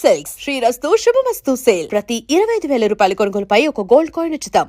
Silks శ్రీరస్తు శుభమస్తు sale ప్రతి 25,000 రూపాయల కొనుగోలుపై ఒక గోల్డ్ కాయిన్ ఉచితం.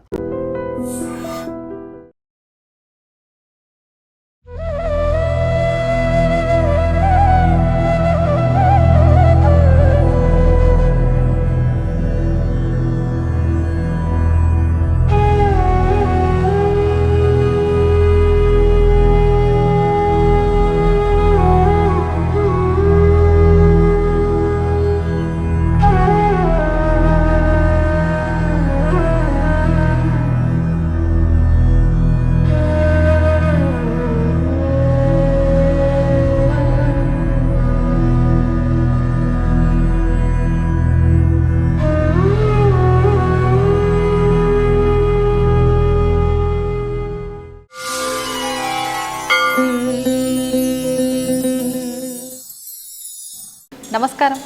నమస్కారం.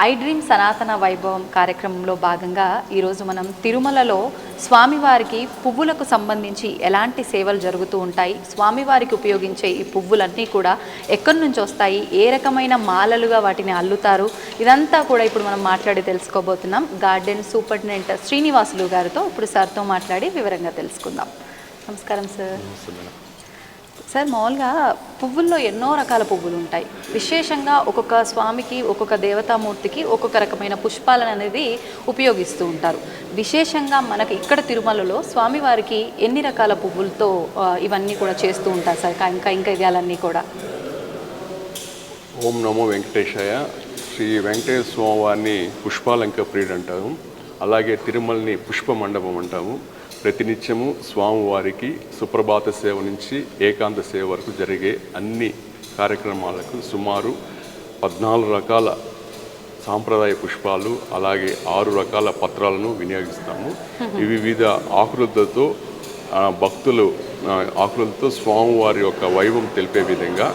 ఐ డ్రీమ్ సనాతన వైభవం కార్యక్రమంలో భాగంగా ఈరోజు మనం తిరుమలలో స్వామివారికి పువ్వులకు సంబంధించి ఎలాంటి సేవలు జరుగుతూ ఉంటాయి, స్వామివారికి ఉపయోగించే ఈ పువ్వులన్నీ కూడా ఎక్కడి నుంచి వస్తాయి, ఏ రకమైన మాలలుగా వాటిని అల్లుతారు, ఇదంతా కూడా ఇప్పుడు మనం మాట్లాడి తెలుసుకోబోతున్నాం. గార్డెన్ సూపరింటెండెంట్ శ్రీనివాసులు గారితో ఇప్పుడు సార్తో మాట్లాడి వివరంగా తెలుసుకుందాం. నమస్కారం సార్. సార్, మామూలుగా పువ్వుల్లో ఎన్నో రకాల పువ్వులు ఉంటాయి. విశేషంగా ఒక్కొక్క స్వామికి, ఒక్కొక్క దేవతామూర్తికి ఒక్కొక్క రకమైన పుష్పాలను అనేది ఉపయోగిస్తూ ఉంటారు. విశేషంగా మనకి ఇక్కడ తిరుమలలో స్వామివారికి ఎన్ని రకాల పువ్వులతో ఇవన్నీ కూడా చేస్తూ ఉంటారు సార్? ఇంకా ఇవ్వాలన్నీ కూడా. ఓం నమో వెంకటేశాయ. శ్రీ వెంకటేశ్వర స్వామివారిని పుష్పాలంక ప్రియుడు అంటాము. అలాగే తిరుమలని పుష్ప మండపం అంటాము. ప్రతినిత్యము స్వామివారికి సుప్రభాత సేవ నుంచి ఏకాంత సేవ వరకు జరిగే అన్ని కార్యక్రమాలకు సుమారు 14 రకాల సాంప్రదాయ పుష్పాలు, అలాగే 6 రకాల పత్రాలను వినియోగిస్తాము. ఇవి వివిధ ఆకృతులతో భక్తులు ఆకృతులతో స్వామివారి యొక్క వైభవం తెలిపే విధంగా,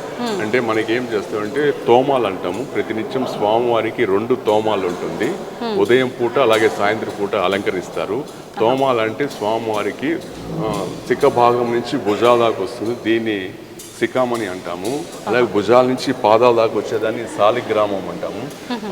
అంటే మనకేం చేస్తామంటే తోమాలు అంటాము. ప్రతినిత్యం స్వామివారికి 2 తోమాలు ఉంటుంది. ఉదయం పూట అలాగే సాయంత్రం పూట అలంకరిస్తారు. తోమాలు అంటే స్వామివారికి చిక్క భాగం నుంచి భుజాల దాకా వస్తుంది, దీన్ని శిఖామణి అంటాము. అలాగే భుజాల నుంచి పాదాల దాకా వచ్చేదాన్ని శాలిగ్రామం అంటాము.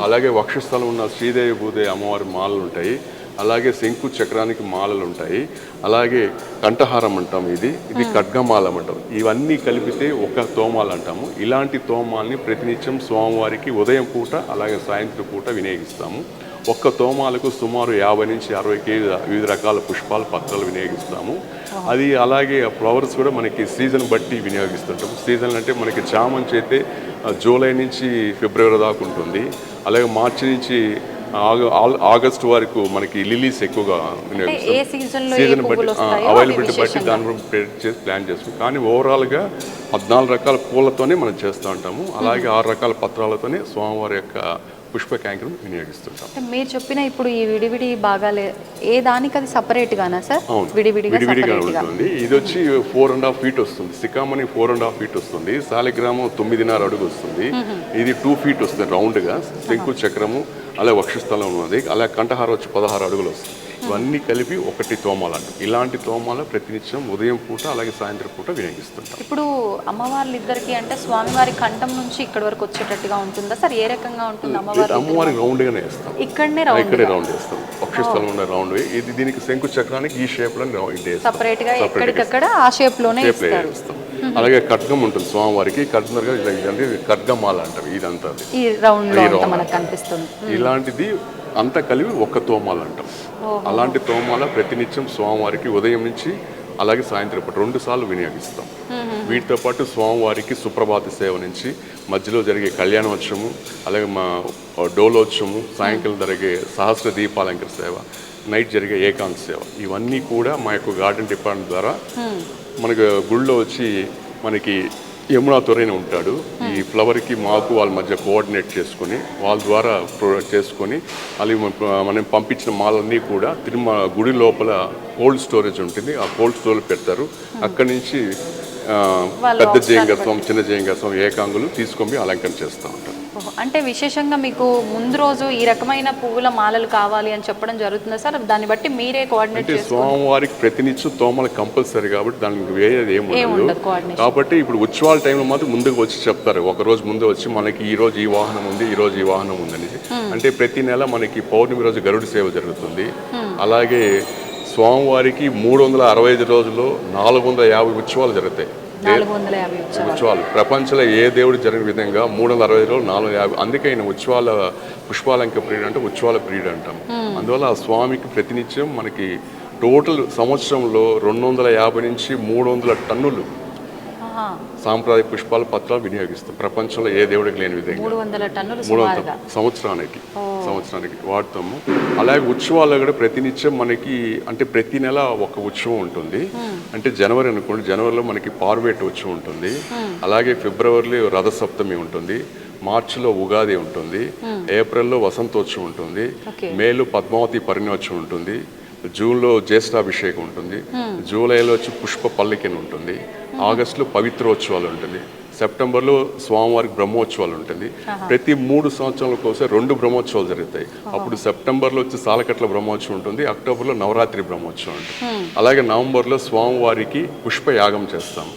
అలాగే వక్షస్థలం ఉన్న శ్రీదేవి భూదేవి అమ్మవారి మాలలు ఉంటాయి. అలాగే శంకు చక్రానికి మాలలు ఉంటాయి. అలాగే కంఠహారం అంటాం, ఇది ఖడ్గమాలం అంటాం. ఇవన్నీ కలిపితే ఒక తోమాలు అంటాము. ఇలాంటి తోమాల్ని ప్రతినిత్యం స్వామివారికి ఉదయం పూట అలాగే సాయంత్రం పూట వినియోగిస్తాము. ఒక్క తోమాలకు సుమారు 50 నుంచి 60 కేజీ వివిధ రకాల పుష్పాలు, పత్రాలు వినియోగిస్తాము. అది అలాగే ఫ్లవర్స్ కూడా మనకి సీజన్ బట్టి వినియోగిస్తుంటాము. సీజన్ అంటే మనకి చామంతి అయితే జూలై నుంచి ఫిబ్రవరి దాకా ఉంటుంది. అలాగే మార్చి నుంచి ఆగస్టు వరకు మనకి లిలీస్ ఎక్కువగా వినియోగిస్తాం. సీజన్ బట్టి అవైలబిలిటీ బట్టి దాని ప్లాన్ చేసుకుంటాం. కానీ ఓవరాల్గా 14 రకాల పూలతోనే మనం చేస్తూ ఉంటాము. అలాగే 6 రకాల పత్రాలతోనే స్వామివారి యొక్క పుష్ప క్యాంకరం వినియోగిస్తుంటాం. మీరు చెప్పిన ఇప్పుడు ఈ విడివిడి భాగాలే ఏ దానికి అది సపరేట్గానా సార్? విడివిడిగా ఉంటుంది. ఇది వచ్చి 4.5 ఫీట్ వస్తుంది. సికామణి 4.5 ఫీట్ వస్తుంది. శాలిగ్రామం 9.5 అడుగు వస్తుంది. ఇది 2 ఫీట్ వస్తుంది రౌండ్గా. శంకు చక్రము అలాగే వక్షస్థలం ఉన్నది. అలాగే కంఠహారం వచ్చి 16 అడుగులు వస్తుంది. ఇవన్నీ కలిపి ఒకటి తోమాలు అంటారు. ఇలాంటి తోమాల ప్రతినిత్యం ఉదయం పూట అలాగే సాయంత్రం పూట వినియోగిస్తుంటాం. ఇప్పుడు అమ్మవార్లిద్దరికి అంటే స్వామివారి కంఠం నుంచి ఇక్కడ వరకు వచ్చేటట్టుగా ఉంటుందా సార్? ఏ రకంగా ఉంటుంది అమ్మవారికి రౌండ్గానే వేస్తాం. ఇక్కడే రౌండ్ వేస్తాం. వక్షస్థలం ఉన్న రౌండ్. ఇది దీనికి శంకు చక్రానికి ఈ షేప్ లో సపరేట్ గా ఎక్కడికక్కడ ఆ షేప్ లోనే వేస్తాం. అలాగే ఖడ్గం ఉంటుంది స్వామివారికి. ఖడ్గమాల అంటారు. ఇదంతా ఈ రౌండ్ లో మనకు కనిపిస్తుంది. ఇలాంటిది అంతా కలిపి ఒక్క తోమాలు అంటాం. అలాంటి తోమాల ప్రతినిత్యం స్వామివారికి ఉదయం నుంచి అలాగే సాయంత్రం పూట 2 సార్లు వినియోగిస్తాం. వీటితో పాటు స్వామివారికి సుప్రభాత సేవ నుంచి మధ్యలో జరిగే కళ్యాణోత్సవము, అలాగే మా డోలోత్సవము, సాయంకాలం జరిగే సహస్ర దీపాలంకర సేవ, నైట్ జరిగే ఏకాంత సేవ, ఇవన్నీ కూడా మా యొక్క గార్డెన్ డిపార్ట్మెంట్ ద్వారా మనకు గుళ్ళో వచ్చి మనకి యమునా తొరైన ఉంటాడు. ఈ ఫ్లవర్కి మాకు వాళ్ళ మధ్య కోఆర్డినేట్ చేసుకొని వాళ్ళ ద్వారా చేసుకొని అది మనం పంపించిన మాలన్నీ కూడా తిరుమల గుడి లోపల కోల్డ్ స్టోరేజ్ ఉంటుంది. ఆ కోల్డ్ స్టోరేజ్ పెడతారు. అక్కడి నుంచి పెద్ద జయంగస్వం, చిన్న జయంగస్వం, ఏకాంగులు తీసుకొని అలంకరణ చేస్తూ ఉంటారు. ఓహో, అంటే విశేషంగా మీకు ముందు రోజు ఈ రకమైన పువ్వుల మాలలు కావాలి అని చెప్పడం జరుగుతుందా సార్? దాన్ని బట్టి మీరే కోఆర్డినేట్ అంటే స్వామివారికి ప్రతినిత్యం తోమలు కంపల్సరీ కాబట్టి దానికి వేరేది ఏమి ఉండదు. కోఆర్డినేషన్. కాబట్టి ఇప్పుడు ఉత్సవాల టైంలో మాత్రం ముందుకు వచ్చి చెప్తారు, ఒక రోజు ముందు వచ్చి మనకి ఈ రోజు ఈ వాహనం ఉంది, ఈ రోజు ఈ వాహనం ఉందని. అంటే ప్రతి నెల మనకి పౌర్ణమి రోజు గరుడు సేవ జరుగుతుంది. అలాగే స్వామివారికి 365 రోజుల్లో 450 ఉత్సవాలు జరుగుతాయి. 450 ఉత్సవాలు ప్రపంచంలో ఏ దేవుడు జరిగిన విధంగా 360 రోజులు 450. అందుకే ఆయన ఉత్సవాల పుష్పాలంక ప్రియుడు అంటే ఉత్సవాల ప్రియుడు అంటాం. అందువల్ల ఆ స్వామికి ప్రతినిత్యం మనకి టోటల్ సంవత్సరంలో 250 నుంచి 300 టన్నులు సాంప్రదాయ పుష్పాల పత్రాలు వినియోగిస్తాం. ప్రపంచంలో ఏ దేవుడికి లేని విధంగా 300 టన్నులు 300 సంవత్సరానికి వాడతాము. అలాగే ఉత్సవాల్లో కూడా ప్రతినిత్యం మనకి అంటే ప్రతి నెల ఒక ఉత్సవం ఉంటుంది. అంటే జనవరి అనుకోండి, జనవరిలో మనకి పార్వేట ఉత్సవం ఉంటుంది. అలాగే ఫిబ్రవరిలో రథసప్తమి ఉంటుంది. మార్చిలో ఉగాది ఉంటుంది. ఏప్రిల్లో వసంతోత్సవం ఉంటుంది. మేలో పద్మావతి పరిణయోత్సవం ఉంటుంది. జూన్లో జ్యేష్ఠాభిషేకం ఉంటుంది. జూలైలో వచ్చి పుష్ప పల్లికిని ఉంటుంది. ఆగస్టులో పవిత్రోత్సవాలు ఉంటుంది. సెప్టెంబర్లో స్వామివారికి బ్రహ్మోత్సవాలు ఉంటుంది. ప్రతి 3 సంవత్సరాలకు ఒకసారి 2 బ్రహ్మోత్సవాలు జరుగుతాయి. అప్పుడు సెప్టెంబర్లో వచ్చి సాలకట్ల బ్రహ్మోత్సవం ఉంటుంది. అక్టోబర్లో నవరాత్రి బ్రహ్మోత్సవం ఉంటుంది. అలాగే నవంబర్లో స్వామివారికి పుష్ప యాగం చేస్తాం.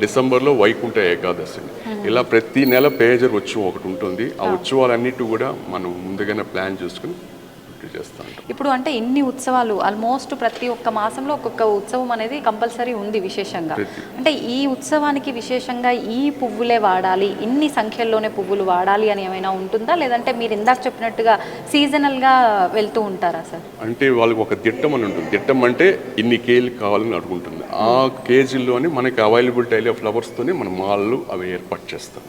డిసెంబర్లో వైకుంఠ ఏకాదశి. ఇలా ప్రతి నెల పేజర్ ఉత్సవం ఒకటి ఉంటుంది. ఆ ఉత్సవాలన్నిటి కూడా మనం ముందుగానే ప్లాన్ చేసుకుని చేస్తాం. ఇప్పుడు అంటే ఇన్ని ఉత్సవాలు ఆల్మోస్ట్ ప్రతి ఒక్క మాసంలో ఒక్కొక్క ఉత్సవం అనేది కంపల్సరీ ఉంది విశేషంగా. అంటే ఈ ఉత్సవానికి విశేషంగా ఈ పువ్వులే వాడాలి, ఇన్ని సంఖ్యల్లోనే పువ్వులు వాడాలి అని ఏమైనా ఉంటుందా? లేదంటే మీరు ఇందాక చెప్పినట్టుగా సీజనల్గా వెళ్తూ ఉంటారా సార్? అంటే వాళ్ళకి ఒక దిట్టం అని ఉంటుంది. దిట్టం అంటే ఇన్ని కేజీలు కావాలని అడుగుంటుంది. ఆ కేజీల్లోని మనకి అవైలబిలిటీ ఫ్లవర్స్తోనే మనం మాలలు అవి ఏర్పాటు చేస్తాం.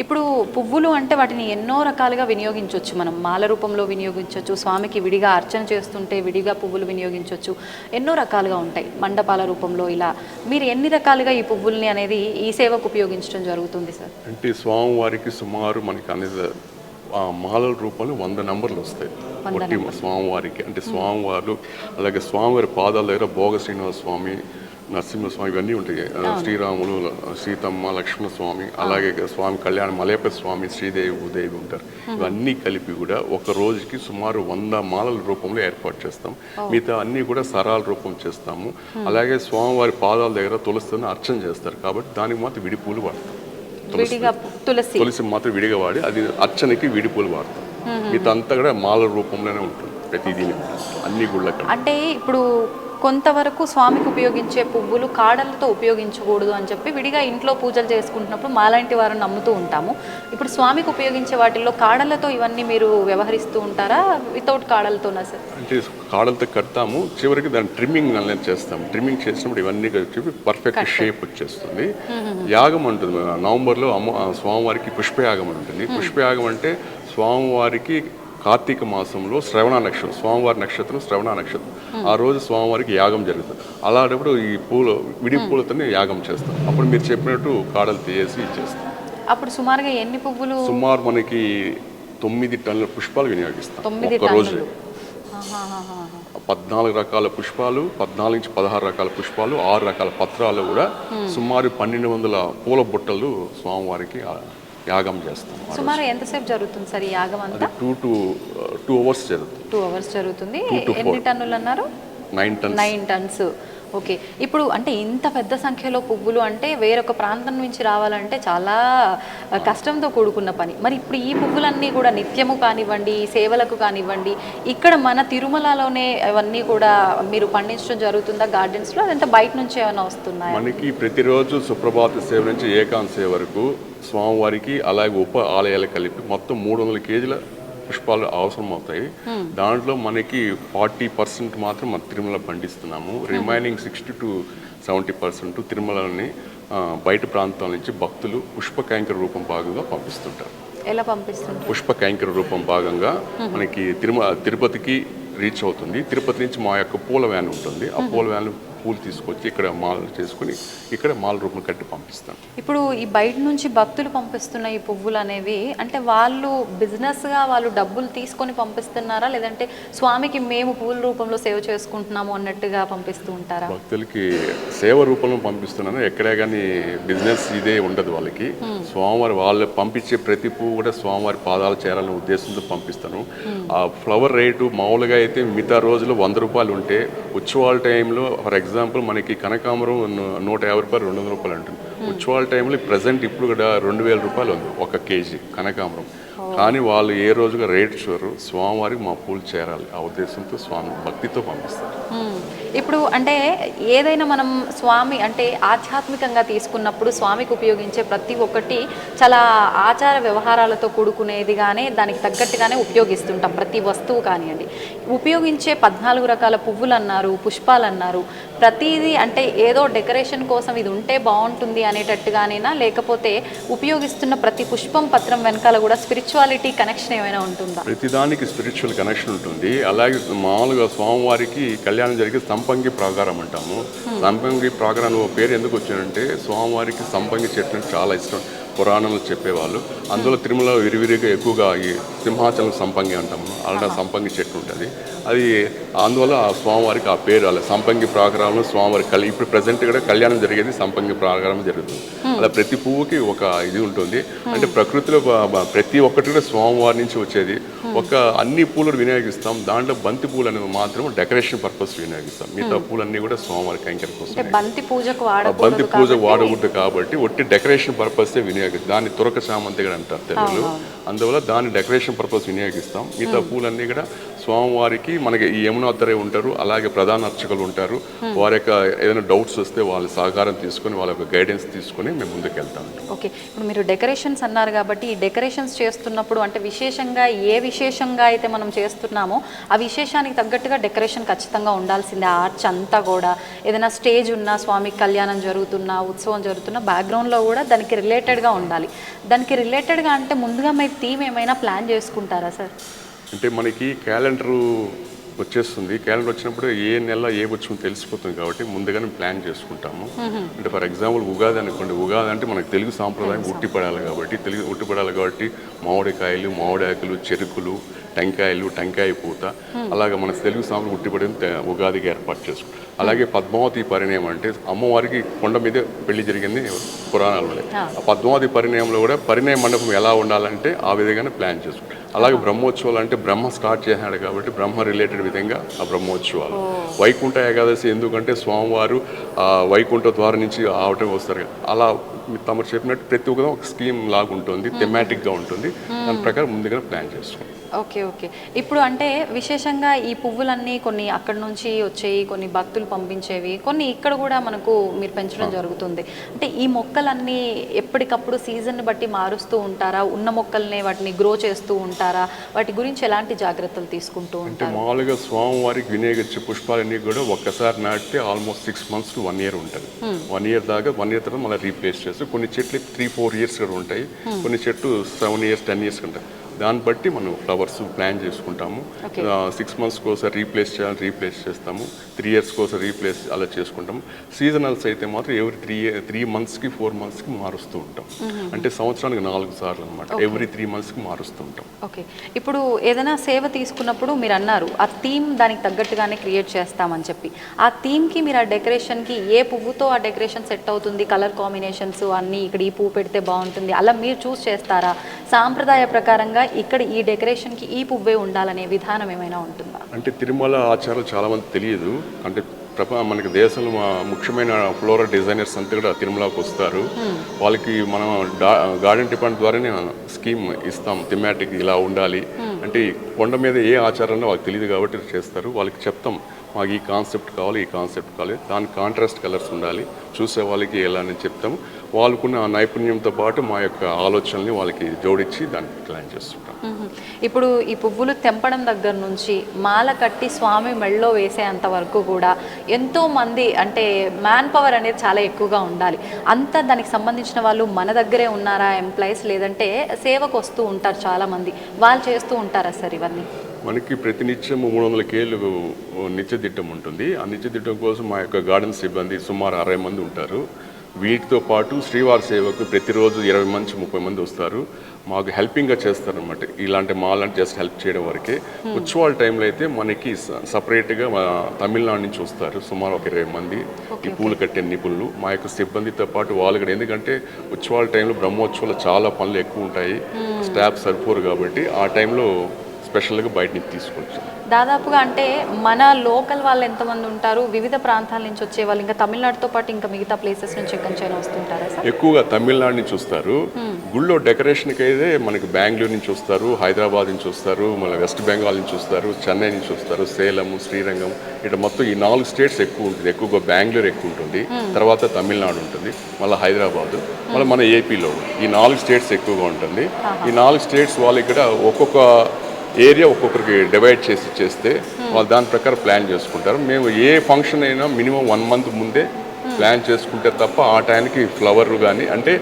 ఇప్పుడు పువ్వులు అంటే వాటిని ఎన్నో రకాలుగా వినియోగించవచ్చు. మనం మాల రూపంలో వినియోగించవచ్చు, స్వామికి విడిగా అర్చన చేస్తుంటే విడిగా పువ్వులు వినియోగించవచ్చు, ఎన్నో రకాలుగా ఉంటాయి. మండపాల రూపంలో ఇలా మీరు ఎన్ని రకాలుగా ఈ పువ్వుల్ని అనేది ఈ సేవకు ఉపయోగించడం జరుగుతుంది సార్? అంటే స్వామివారికి సుమారు మనకి అనేది మాలల రూపంలో 100 నంబర్లు వస్తాయి స్వామివారికి. అంటే స్వామివారు అలాగే స్వామివారి పాదాల దగ్గర భోగ శ్రీనివాస స్వామి, నరసింహస్వామి ఇవన్నీ ఉంటాయి. శ్రీరాములు, సీతమ్మ, లక్ష్మణస్వామి, అలాగే స్వామి కళ్యాణ మలయపతి స్వామి, శ్రీదేవి, భూదేవి ఉంటారు. ఇవన్నీ కలిపి కూడా ఒక రోజుకి సుమారు 100 మాలల రూపంలో ఏర్పాటు చేస్తాం. మిగతా అన్నీ కూడా సరాల రూపం చేస్తాము. అలాగే స్వామివారి పాదాల దగ్గర తులసిని అర్చన చేస్తారు కాబట్టి దానికి మాత్రం విడి పూలు వాడతాం. తులసి మాత్రం విడిగా వాడి అది అర్చనకి విడి పూలు వాడతాం. మిగతా అంతా కూడా మాల రూపంలోనే ఉంటుంది ప్రతిదీ అన్ని గుళ్ళకి. అంటే ఇప్పుడు కొంతవరకు స్వామికి ఉపయోగించే పువ్వులు కాడలతో ఉపయోగించకూడదు అని చెప్పి విడిగా ఇంట్లో పూజలు చేసుకుంటున్నప్పుడు మాలాంటి వారిని నమ్ముతూ ఉంటాము. ఇప్పుడు స్వామికి ఉపయోగించే వాటిల్లో కాడలతో ఇవన్నీ మీరు వ్యవహరిస్తూ ఉంటారా, వితౌట్ కాడలతోనా సార్? అంటే కాడలతో కడతాము, చివరికి దాన్ని ట్రిమ్మింగ్ అనేది చేస్తాము. ట్రిమ్మింగ్ చేసినప్పుడు ఇవన్నీ కలిపి పర్ఫెక్ట్ షేప్ వచ్చేస్తుంది. యాగం ఉంటుంది నవంబర్లో స్వామివారికి పుష్పయాగం ఉంటుంది. పుష్పయాగం అంటే స్వామివారికి కార్తీక మాసంలో శ్రవణ నక్షత్రం, స్వామివారి నక్షత్రం శ్రవణ నక్షత్రం, ఆ రోజు స్వామివారికి యాగం జరుగుతుంది. అలాంటప్పుడు ఈ పూలు విడి పూలతోనే యాగం చేస్తాం. అప్పుడు మీరు చెప్పినట్టు కాడలు తీసి ఇచ్చేస్తాం. అప్పుడు సుమారుగా ఎన్ని పువ్వులు? సుమారు మనకి 9 టన్నుల పుష్పాలు వినియోగిస్తాం ఒక రోజు. 14 రకాల పుష్పాలు, 14 నుంచి 16 రకాల పుష్పాలు, 6 రకాల పత్రాలు కూడా సుమారు 1200 పూల బుట్టలు స్వామివారికి యాగం చేస్తాం. సుమారు ఎంతసేపు జరుగుతుంది సార్ ఈ యాగం అంతా? 2 అవర్స్ జరుగుతుంది. 2 అవర్స్ జరుగుతుంది. ఎన్ని టన్నులు అన్నారు? 9 టన్స్. ఓకే. ఇప్పుడు అంటే ఇంత పెద్ద సంఖ్యలో పువ్వులు అంటే వేరొక ప్రాంతం నుంచి రావాలంటే చాలా కష్టంతో కూడుకున్న పని. మరి ఇప్పుడు ఈ పువ్వులన్నీ కూడా నిత్యము కానివ్వండి, సేవలకు కానివ్వండి, ఇక్కడ మన తిరుమలలోనే అవన్నీ కూడా మీరు పండించడం జరుగుతుందా గార్డెన్స్లో, అదంతా బయట నుంచి ఏమైనా వస్తున్నాయి? మనకి ప్రతిరోజు సుప్రభాత సేవ నుంచి ఏకాంత సేవ వరకు స్వామివారికి అలాగే ఉప ఆలయాలు కలిపి మొత్తం 300 కేజీల పుష్పాలు అవసరం అవుతాయి. దాంట్లో మనకి 40% మాత్రం మన తిరుమల పండిస్తున్నాము. రిమైనింగ్ 60 to 70% తిరుమలని బయట ప్రాంతాల నుంచి భక్తులు పుష్ప కైంకర రూపం భాగంగా పంపిస్తుంటారు. ఎలా పంపిస్తుంటారు? పుష్ప కైంకర రూపం భాగంగా మనకి తిరుపతికి రీచ్ అవుతుంది. తిరుపతి నుంచి మా యొక్క పూల వ్యాన్ ఉంటుంది. ఆ పూల వ్యాన్ పూలు తీసుకొచ్చి ఇక్కడ మాల చేసుకుని ఇక్కడ మాల రూపం కట్టి పంపిస్తాను. ఇప్పుడు ఈ బయట నుంచి భక్తులు పంపిస్తున్న ఈ పువ్వులు అనేవి అంటే వాళ్ళు బిజినెస్గా వాళ్ళు డబ్బులు తీసుకొని పంపిస్తున్నారా, లేదంటే స్వామికి మేము పూల రూపంలో సేవ చేసుకుంటున్నాము అన్నట్టుగా పంపిస్తూ ఉంటారా? భక్తులకి సేవ రూపంలో పంపిస్తున్నాను. ఎక్కడే కానీ బిజినెస్ ఇదే ఉండదు వాళ్ళకి. స్వామివారి వాళ్ళు పంపించే ప్రతి పువ్వు కూడా స్వామివారి పాదాలు చేరాలనే ఉద్దేశంతో పంపిస్తాను. ఆ ఫ్లవర్ రేటు మామూలుగా అయితే మిగతా రోజులు 100 రూపాయలు ఉంటే ఉత్సవాల టైంలో ఫర్ ఎగ్జాంపుల్ మనకి కనకాంబరం 150 రూపాయలు 200 రూపాయలు ఉంటుంది. ఉత్సవాల టైంలో ప్రజెంట్ ఇప్పుడు కూడా 2000 రూపాయలు ఉంది 1 కేజీ కనకాంబరం. కానీ వాళ్ళు ఏ రోజుగా రేట్ చూడరు. స్వామివారికి మా పూలు చేరాలి ఆ ఉద్దేశంతో స్వామి భక్తితో పంపిస్తారు. ఇప్పుడు అంటే ఏదైనా మనం స్వామి అంటే ఆధ్యాత్మికంగా తీసుకున్నప్పుడు స్వామికి ఉపయోగించే ప్రతి ఒక్కటి చాలా ఆచార వ్యవహారాలతో కూడుకునేదిగానే దానికి తగ్గట్టుగానే ఉపయోగిస్తుంటాం ప్రతి వస్తువు కానివ్వండి. ఉపయోగించే 14 రకాల పువ్వులు అన్నారు, పుష్పాలు అన్నారు, ప్రతిదీ అంటే ఏదో డెకరేషన్ కోసం ఇది ఉంటే బాగుంటుంది అనేటట్టుగానేనా, లేకపోతే ఉపయోగిస్తున్న ప్రతి పుష్పం పత్రం వెనకాల కూడా స్పిరిచువాలిటీ కనెక్షన్ ఏమైనా ఉంటుందా? ప్రతిదానికి స్పిరిచువల్ కనెక్షన్ ఉంటుంది. అలాగే మామూలుగా స్వామివారికి కళ్యాణం జరిగే సంపంగి ప్రాకారం అంటాము. సంపంగి ప్రాకారం పేరు ఎందుకు వచ్చిందంటే స్వామివారికి సంపంగి చెట్లు అంటే చాలా ఇష్టం. పురాణంలో చెప్పేవాళ్ళు. అందులో తిరుమల విరివిరిగా ఎక్కువగా ఈ సింహాచలం సంపంగి అంటాము. అలా సంపంగి చెట్టు ఉంటుంది. అది అందువల్ల ఆ స్వామివారికి ఆ పేరు అలా సంపంగి ప్రాకారంలో స్వామివారి ఇప్పుడు ప్రజెంట్ కూడా కళ్యాణం జరిగేది సంపంగి ప్రాకారం జరుగుతుంది. అలా ప్రతి పువ్వుకి ఒక ఇది ఉంటుంది. అంటే ప్రకృతిలో ప్రతి ఒక్కటి కూడా స్వామివారి నుంచి వచ్చేది. అన్ని పూలు వినియోగిస్తాం. దాంట్లో బంతి పూలు అనేది మాత్రం డెకరేషన్ పర్పస్ వినియోగిస్తాం. మిగతా పూలన్నీ కూడా స్వామివారి కైంకర్యం కోసం. బంతి పూజకు వాడకూడదు కాబట్టి ఒట్టి డెకరేషన్ పర్పస్ వినియోగిస్తాం. దాన్ని తురక చామంతి కూడా అంటారు తెలుగులో. అందువల్ల దాన్ని డెకరేషన్ పర్పస్ వినియోగిస్తాం. మిగతా పూలన్నీ కూడా స్వామివారికి మనకి ఈ యమునాత్తరే ఉంటారు. అలాగే ప్రధాన అర్చకులు ఉంటారు. వారి యొక్క ఏదైనా డౌట్స్ వస్తే వాళ్ళ సహకారం తీసుకొని వాళ్ళ యొక్క గైడెన్స్ తీసుకొని మేము ముందుకు వెళ్తాం. ఓకే, ఇప్పుడు మీరు డెకరేషన్స్ అన్నారు కాబట్టి ఈ డెకరేషన్స్ చేస్తున్నప్పుడు అంటే విశేషంగా ఏ విశేషంగా అయితే మనం చేస్తున్నామో ఆ విశేషానికి తగ్గట్టుగా డెకరేషన్ ఖచ్చితంగా ఉండాల్సిందే. ఆ ఆర్చ్ అంతా కూడా ఏదైనా స్టేజ్ ఉన్నా, స్వామి కళ్యాణం జరుగుతున్నా, ఉత్సవం జరుగుతున్నా బ్యాక్గ్రౌండ్లో కూడా దానికి రిలేటెడ్గా ఉండాలి. దానికి రిలేటెడ్గా అంటే ముందుగా మీరు థీమ్ ఏమైనా ప్లాన్ చేసుకుంటారా సార్? అంటే మనకి క్యాలెండర్ వచ్చేస్తుంది. క్యాలెండర్ వచ్చినప్పుడు ఏ నెల ఏ వచ్చి తెలిసిపోతుంది కాబట్టి ముందుగానే ప్లాన్ చేసుకుంటాము. అంటే ఫర్ ఎగ్జాంపుల్ ఉగాది అనుకోండి. ఉగాది అంటే మనకు తెలుగు సాంప్రదాయం ఉట్టిపడాలి కాబట్టి మామిడికాయలు, మామిడాకులు, చెరుకులు, టెంకాయలు, టెంకాయ పూత అలాగే మన తెలుగు సాంప్రదాయం ఉట్టిపడిన ఉగాదికి ఏర్పాటు చేసుకుంటాం. అలాగే పద్మావతి పరిణయం అంటే అమ్మవారికి కొండ మీద పెళ్లి జరిగింది పురాణాలలో. ఆ పద్మావతి పరిణయంలో కూడా పరిణయ మండపం ఎలా ఉండాలంటే ఆ విధంగానే ప్లాన్ చేసుకుంటాం. అలాగే బ్రహ్మోత్సవాలు అంటే బ్రహ్మ స్టార్ట్ చేశాడు కాబట్టి బ్రహ్మ రిలేటెడ్ విధంగా ఆ బ్రహ్మోత్సవాలు. వైకుంఠ ఏకాదశి ఎందుకంటే స్వామివారు వైకుంఠ ద్వారం నుంచి ఆవటం వస్తారు. అలా తమరు చెప్పినట్టు ప్రతి ఒక్క ఒక స్కీమ్ లాగా ఉంటుంది, థెమాటిక్గా ఉంటుంది. దాని ప్రకారం ముందుగా ప్లాన్ చేసుకుంటాం. Okay okay. ఇప్పుడు అంటే విశేషంగా ఈ పువ్వులన్నీ కొన్ని అక్కడ నుంచి వచ్చేవి, కొన్ని భక్తులు పంపించేవి, కొన్ని ఇక్కడ కూడా మనకు మీరు పెంచడం జరుగుతుంది. అంటే ఈ మొక్కలన్నీ ఎప్పటికప్పుడు సీజన్ని బట్టి మారుస్తూ ఉంటారా? ఉన్న మొక్కల్ని వాటిని గ్రో చేస్తూ ఉంటారా? వాటి గురించి ఎలాంటి జాగ్రత్తలు తీసుకుంటూ ఉంటారు? అంటే మామూలుగా స్వామివారికి వినియోగించే పుష్పాలన్నీ కూడా ఒక్కసారి నాటితే ఆల్మోస్ట్ 6 months to 1 year ఉంటుంది. 1 year దాకా 1 year తర్వాత మళ్ళీ రీప్లేస్ చేస్తే కొన్ని చెట్లు 3-4 years కూడా ఉంటాయి. కొన్ని చెట్లు 7 years 10 years ఉంటాయి. దాన్ని బట్టి మనం ఫ్లవర్స్ ప్లాన్ చేసుకుంటాము. 6 months కోసం రీప్లేస్ చేస్తాము. 3 years కోసం రీప్లేస్ అలా చేసుకుంటాము. సీజనల్స్ అయితే మాత్రం ఎవ్రీ 3 monthsకి 4 monthsకి మారుస్తూ ఉంటాం. అంటే సంవత్సరానికి 4 సార్లు అనమాట. ఎవ్రీ 3 monthsకి మారుస్తూ ఉంటాం. ఓకే, ఇప్పుడు ఏదైనా సేవ తీసుకున్నప్పుడు మీరు అన్నారు ఆ థీమ్ దానికి తగ్గట్టుగానే క్రియేట్ చేస్తామని చెప్పి. ఆ థీమ్కి మీరు ఆ డెకరేషన్కి ఏ పువ్వుతో ఆ డెకరేషన్ సెట్ అవుతుంది, కలర్ కాంబినేషన్స్ అన్నీ ఇక్కడ ఈ పువ్వు పెడితే బాగుంటుంది అలా మీరు చూస్ చేస్తారా? సాంప్రదాయ ప్రకారంగా ఇక్కడ ఈ డెకరేషన్కి ఈ పువ్వే ఉండాలనే విధానం ఏమైనా ఉంటుందా? అంటే తిరుమల ఆచారాలు చాలామంది తెలియదు. అంటే మనకి దేశంలో ముఖ్యమైన ఫ్లోరల్ డిజైనర్స్ అంతా కూడా తిరుమలకు వస్తారు. వాళ్ళకి మనం గార్డెన్ డిపార్ట్మెంట్ ద్వారానే స్కీమ్ ఇస్తాం. థెమాటిక్ ఇలా ఉండాలి అంటే కొండ మీద ఏ ఆచారాల్లో వాళ్ళకి తెలియదు కాబట్టి చేస్తారు. వాళ్ళకి చెప్తాం మాకు ఈ కాన్సెప్ట్ కావాలి, దాని కాంట్రాస్ట్ కలర్స్ ఉండాలి, చూసే వాళ్ళకి ఎలా అని చెప్తాము. వాళ్ళకున్న నైపుణ్యంతో పాటు మా యొక్క ఆలోచనల్ని వాళ్ళకి జోడించి దాన్ని ప్లాన్ చేస్తుంటాం. ఇప్పుడు ఈ పువ్వులు తెంపడం దగ్గర నుంచి మాల కట్టి స్వామి మెళ్ళలో వేసేంత వరకు కూడా ఎంతో మంది అంటే మ్యాన్ పవర్ అనేది చాలా ఎక్కువగా ఉండాలి. అంతా దానికి సంబంధించిన వాళ్ళు మన దగ్గరే ఉన్నారా ఎంప్లాయీస్, లేదంటే సేవకు వస్తూ ఉంటారు చాలామంది, వాళ్ళు చేస్తూ ఉంటారా సార్ ఇవన్నీ? మనకి ప్రతినిత్యం 300 కేలు నిత్యదిట్టం ఉంటుంది. ఆ నిత్యదిట్టం కోసం మా యొక్క గార్డెన్ సిబ్బంది సుమారు 60 మంది ఉంటారు. వీటితో పాటు శ్రీవారి సేవకు ప్రతిరోజు 20 నుంచి 30 మంది వస్తారు. మాకు హెల్పింగ్గా చేస్తారనమాట. ఇలాంటి మాలంటే జస్ట్ హెల్ప్ చేయడం వరకే. ఉత్సవాల టైంలో అయితే మనకి సపరేట్గా తమిళనాడు నుంచి వస్తారు సుమారు ఒక 20 మంది ఈ పూలు కట్టే నిపుణులు. మా యొక్క సిబ్బందితో పాటు వాళ్ళు కూడా, ఎందుకంటే ఉత్సవాల టైంలో బ్రహ్మోత్సవాలు చాలా పనులు ఎక్కువ ఉంటాయి, స్టాఫ్ సరిపోరు కాబట్టి ఆ టైంలో స్పెషల్గా బయట నుంచి తీసుకొచ్చాం. దాదాపుగా అంటే మన లోకల్ వాళ్ళు ఎంతమంది ఉంటారు, వివిధ ప్రాంతాల నుంచి వచ్చే వాళ్ళు, ఇంకా తమిళనాడుతో పాటు ఇంకా మిగతా ప్లేసెస్ నుంచి ఎక్కడి నుంచి వస్తుంటారా సార్? ఎక్కువగా తమిళనాడు నుంచి వస్తారు. గుళ్ళో డెకరేషన్కి అయితే మనకి బెంగళూరు నుంచి వస్తారు, హైదరాబాద్ నుంచి వస్తారు, మళ్ళీ వెస్ట్ బెంగాల్ నుంచి వస్తారు, చెన్నై నుంచి వస్తారు, సేలం, శ్రీరంగం, ఇట్లా మొత్తం ఈ 4 స్టేట్స్ ఎక్కువ ఉంటుంది. ఎక్కువగా బెంగళూరు ఎక్కువ ఉంటుంది, తర్వాత తమిళనాడు ఉంటుంది, మళ్ళీ హైదరాబాద్, మళ్ళీ మన ఏపీలో ఈ 4 స్టేట్స్ ఎక్కువగా ఉంటుంది. ఈ 4 స్టేట్స్ వాళ్ళు ఇక్కడ ఒక్కొక్క ఏరియా ఒక్కొక్కరికి డివైడ్ చేసి చేస్తే వాళ్ళు దాని ప్రకారం ప్లాన్ చేసుకుంటారు. మేము ఏ ఫంక్షన్ అయినా మినిమం 1 మంత్ ముందే ప్లాన్ చేసుకుంటే తప్ప ఆ టైంకి ఫ్లవర్ కానీ, అంటే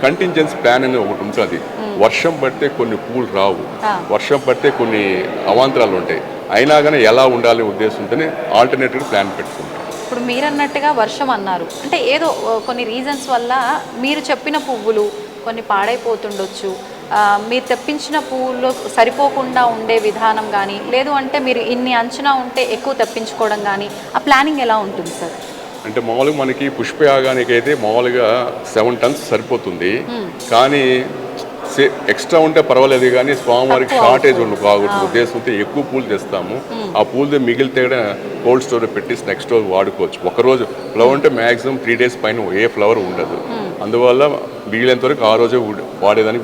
కంటింజెన్సీ ప్లాన్ అనేది ఒకటి ఉంటుంది. వర్షం పడితే కొన్ని పూలు రావు, వర్షం పడితే కొన్ని అవాంతరాలు ఉంటాయి, అయినా కానీ ఎలా ఉండాలి ఉద్దేశంతోనే ఆల్టర్నేటివ్ ప్లాన్ పెట్టుకుంటాం. ఇప్పుడు మీరు అన్నట్టుగా వర్షం అన్నారు, అంటే ఏదో కొన్ని రీజన్స్ వల్ల మీరు చెప్పిన పువ్వులు కొన్ని పాడైపోతుండొచ్చు, మీరు తెప్పించిన పువ్వుల్లో సరిపోకుండా ఉండే విధానం కానీ, లేదు అంటే మీరు ఇన్ని అంచనా ఉంటే ఎక్కువ తెప్పించుకోవడం కానీ, ఆ ప్లానింగ్ ఎలా ఉంటుంది సార్? అంటే మామూలుగా మనకి పుష్పయాగానికి అయితే మామూలుగా 7 టన్స్ సరిపోతుంది. కానీ ఎక్స్ట్రా ఉంటే పర్వాలేదు, కానీ స్వామివారికి షార్టేజ్ కాకూడదు ఉద్దేశంతో ఎక్కువ పూలు తెస్తాము. ఆ పూలతో మిగిలితే కూడా కోల్డ్ స్టోర్ పెట్టి నెక్స్ట్ రోజు వాడుకోవచ్చు. ఒకరోజు ఫ్లవర్ అంటే మ్యాక్సిమం 3 days పైన ఏ ఫ్లవర్ ఉండదు. అందువల్ల మిగిలినంత వరకు ఆ రోజే వాడేదానికి